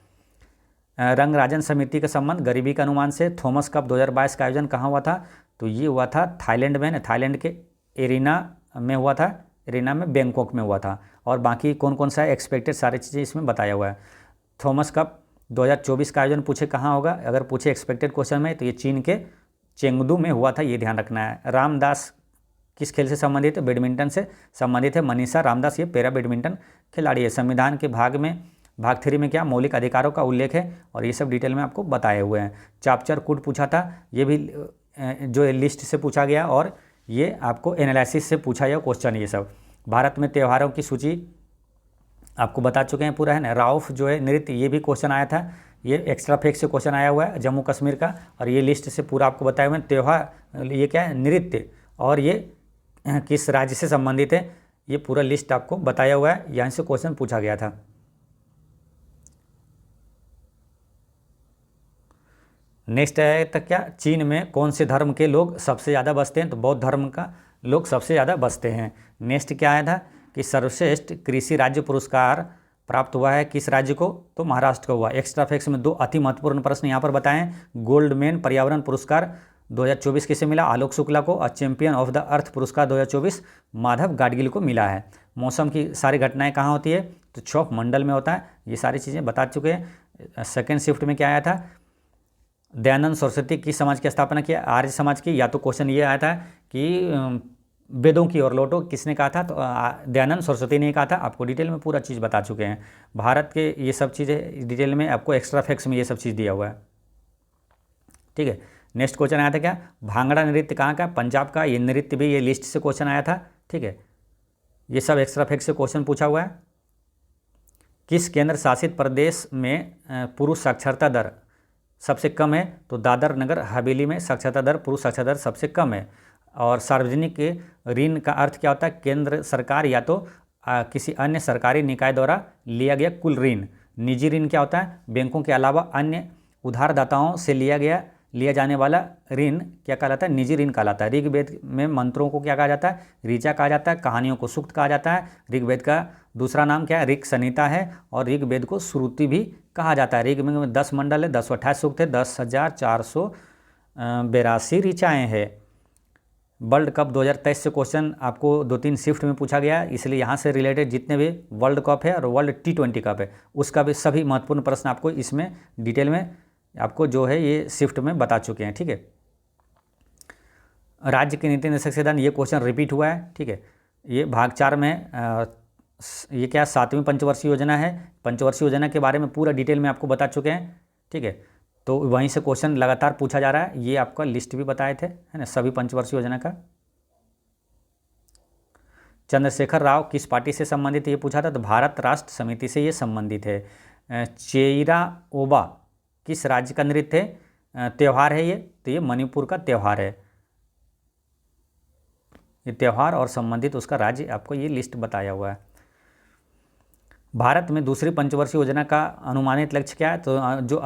रंगराजन समिति का संबंध गरीबी का अनुमान से। थॉमस कप 2022 का आयोजन कहाँ हुआ था? तो ये हुआ था थाईलैंड में, थाईलैंड के एरिना में हुआ था, एरिना में बैंकॉक में हुआ था। और बाकी कौन कौन सा एक्सपेक्टेड सारी चीज़ें इसमें बताया हुआ है। थॉमस कप 2024 का आयोजन पूछे कहाँ होगा, अगर पूछे एक्सपेक्टेड क्वेश्चन में, तो ये चीन के चेंगदू में हुआ था, ये ध्यान रखना है। रामदास किस खेल से संबंधित है? बैडमिंटन से संबंधित है। मनीषा रामदास ये पैरा बैडमिंटन खिलाड़ी है। संविधान के भाग 3 में क्या मौलिक अधिकारों का उल्लेख है? और ये सब डिटेल में आपको बताए हुए हैं। चापचर कूट पूछा था, ये भी जो लिस्ट से पूछा गया और ये आपको एनालिसिस से पूछा गया क्वेश्चन। ये सब भारत में त्योहारों की सूची आपको बता चुके हैं पूरा, है ना। राउफ जो है नृत्य, ये भी क्वेश्चन आया था, ये एक्स्ट्रा फैक्ट से क्वेश्चन आया हुआ है जम्मू कश्मीर का। और ये लिस्ट से पूरा आपको बताया हुआ है। त्यौहार ये क्या है? नृत्य, और ये किस राज्य से संबंधित है, ये पूरा लिस्ट आपको बताया हुआ है, यहाँ से क्वेश्चन पूछा गया था। नेक्स्ट है तक क्या, चीन में कौन से धर्म के लोग सबसे ज़्यादा बसते हैं? तो बौद्ध धर्म का लोग सबसे ज़्यादा बसते हैं। नेक्स्ट क्या आया था कि सर्वश्रेष्ठ कृषि राज्य पुरस्कार प्राप्त हुआ है किस राज्य को? तो महाराष्ट्र को हुआ। एक्स्ट्रा फैक्ट्स में 2 अति महत्वपूर्ण प्रश्न यहाँ पर बताएं। गोल्डमैन पर्यावरण पुरस्कार 2024 किसे मिला? आलोक शुक्ला को। और चैंपियन ऑफ द अर्थ पुरस्कार 2024 माधव गाडगिल को मिला है। मौसम की सारी घटनाएं कहाँ होती है? तो क्षोभ मंडल में होता है। ये सारी चीज़ें बता चुके हैं। सेकेंड शिफ्ट में क्या आया था? दयानंद सरस्वती किस समाज की स्थापना किया? आर्य समाज की। या तो क्वेश्चन ये आया था कि वेदों की ओर लौटो, किसने कहा था? तो दयानंद सरस्वती ने कहा था। आपको डिटेल में पूरा चीज़ बता चुके हैं। भारत के ये सब चीज़ें डिटेल में आपको एक्स्ट्रा फैक्ट्स में ये सब चीज़ दिया हुआ है, ठीक है। नेक्स्ट क्वेश्चन आया था क्या? भांगड़ा नृत्य कहाँ का? पंजाब का। ये नृत्य भी ये लिस्ट से क्वेश्चन आया था, ठीक है। ये सब एक्स्ट्रा फैक्ट से क्वेश्चन पूछा हुआ है। किस केंद्र शासित प्रदेश में पुरुष साक्षरता दर सबसे कम है? तो दादर नगर हवेली में साक्षरता दर, पुरुष साक्षरता दर सबसे कम है। और सार्वजनिक ऋण का अर्थ क्या होता है? केंद्र सरकार या तो किसी अन्य सरकारी निकाय द्वारा लिया गया कुल ऋण। निजी ऋण क्या होता है? बैंकों के अलावा अन्य उधारदाताओं से लिया जाने वाला ऋण क्या कहलाता है? निजी ऋण कहलाता है। ऋग्वेद में मंत्रों को क्या कहा जाता है? ऋचा कहा जाता है। कहानियों को सूक्त कहा जाता है। ऋग्वेद का दूसरा नाम क्या है? ऋक् संहिता है। और ऋग्वेद को श्रुति भी कहा जाता है। ऋग्वेद में 10 मंडल है, 1028 सूक्त है, 10,482 ऋचाएँ हैं। वर्ल्ड कप 2023 से क्वेश्चन आपको 2-3 शिफ्ट में पूछा गया, इसलिए यहाँ से रिलेटेड जितने भी वर्ल्ड कप है और वर्ल्ड T20 कप है उसका भी सभी महत्वपूर्ण प्रश्न आपको इसमें डिटेल में आपको जो है ये शिफ्ट में बता चुके हैं, ठीक है। राज्य के नीति निर्देशक सिद्धांत, ये क्वेश्चन रिपीट हुआ है, ठीक है। ये भाग 4 में ये क्या 7वीं पंचवर्षीय योजना है। पंचवर्षीय योजना के बारे में पूरा डिटेल में आपको बता चुके हैं, ठीक है। तो वहीं से क्वेश्चन लगातार पूछा जा रहा है, ये आपका लिस्ट भी बताए थे, है ना, सभी पंचवर्षीय योजना का। चंद्रशेखर राव किस पार्टी से संबंधित है, ये पूछा था, तो भारत राष्ट्र समिति से ये संबंधित है। चेईरा ओबा किस राज्य का नृत्य त्यौहार है, ये तो ये मणिपुर का त्यौहार है। ये त्यौहार और संबंधित उसका राज्य आपको ये लिस्ट बताया हुआ है। भारत में दूसरी पंचवर्षीय योजना का अनुमानित लक्ष्य क्या है, तो जो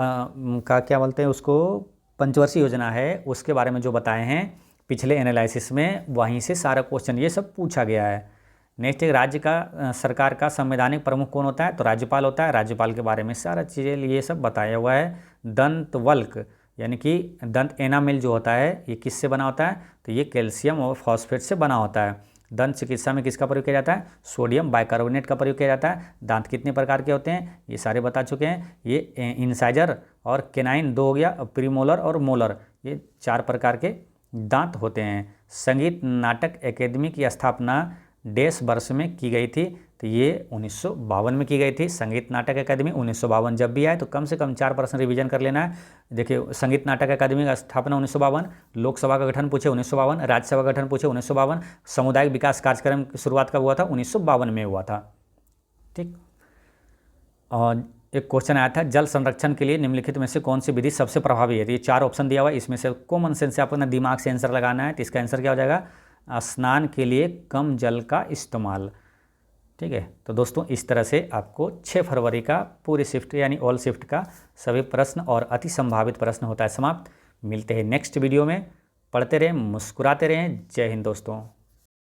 का क्या बोलते हैं उसको, पंचवर्षीय योजना है, उसके बारे में जो बताए हैं पिछले एनालिसिस में, वहीं से सारा क्वेश्चन ये सब पूछा गया है। नेक्स्ट, एक राज्य का सरकार का संवैधानिक प्रमुख कौन होता है, तो राज्यपाल होता है। राज्यपाल के बारे में सारा चीज़ें ये सब बताया हुआ है। दंत वल्क यानी कि दंत एनामेल जो होता है, ये किससे बना होता है, तो ये कैल्शियम और फॉस्फेट से बना होता है। दंत चिकित्सा में किसका प्रयोग किया जाता है, सोडियम बाइकार्बोनेट का प्रयोग किया जाता है। दांत कितने प्रकार के होते हैं, ये सारे बता चुके हैं। ये इंसाइजर और केनाइन 2 हो गया, प्रीमोलर और मोलर, ये 4 प्रकार के दांत होते हैं। संगीत नाटक अकेदमी की स्थापना डेस वर्ष में की गई थी, तो ये 1952 में की गई थी। संगीत नाटक अकादमी 1952 जब भी आए तो कम से कम 4% रिवीजन कर लेना है। देखिए, संगीत नाटक अकादमी का स्थापना 1952, लोकसभा का गठन पूछे 1952, राज्यसभा का गठन पूछे 1952, सामुदायिक विकास कार्यक्रम की शुरुआत कब हुआ था, 1952 में हुआ था, ठीक। और एक क्वेश्चन आया था, जल संरक्षण के लिए निम्नलिखित में से कौन सी विधि सबसे प्रभावी है, तो ये 4 ऑप्शन दिया हुआ है, इसमें से कॉमन सेंस से आपको ना दिमाग से आंसर लगाना है। तो इसका आंसर क्या हो जाएगा, स्नान के लिए कम जल का इस्तेमाल, ठीक है। तो दोस्तों, इस तरह से आपको 6 फरवरी का पूरी शिफ्ट यानी ऑल शिफ्ट का सभी प्रश्न और अति संभावित प्रश्न होता है समाप्त। मिलते हैं नेक्स्ट वीडियो में, पढ़ते रहें, मुस्कुराते रहें। जय हिंद दोस्तों।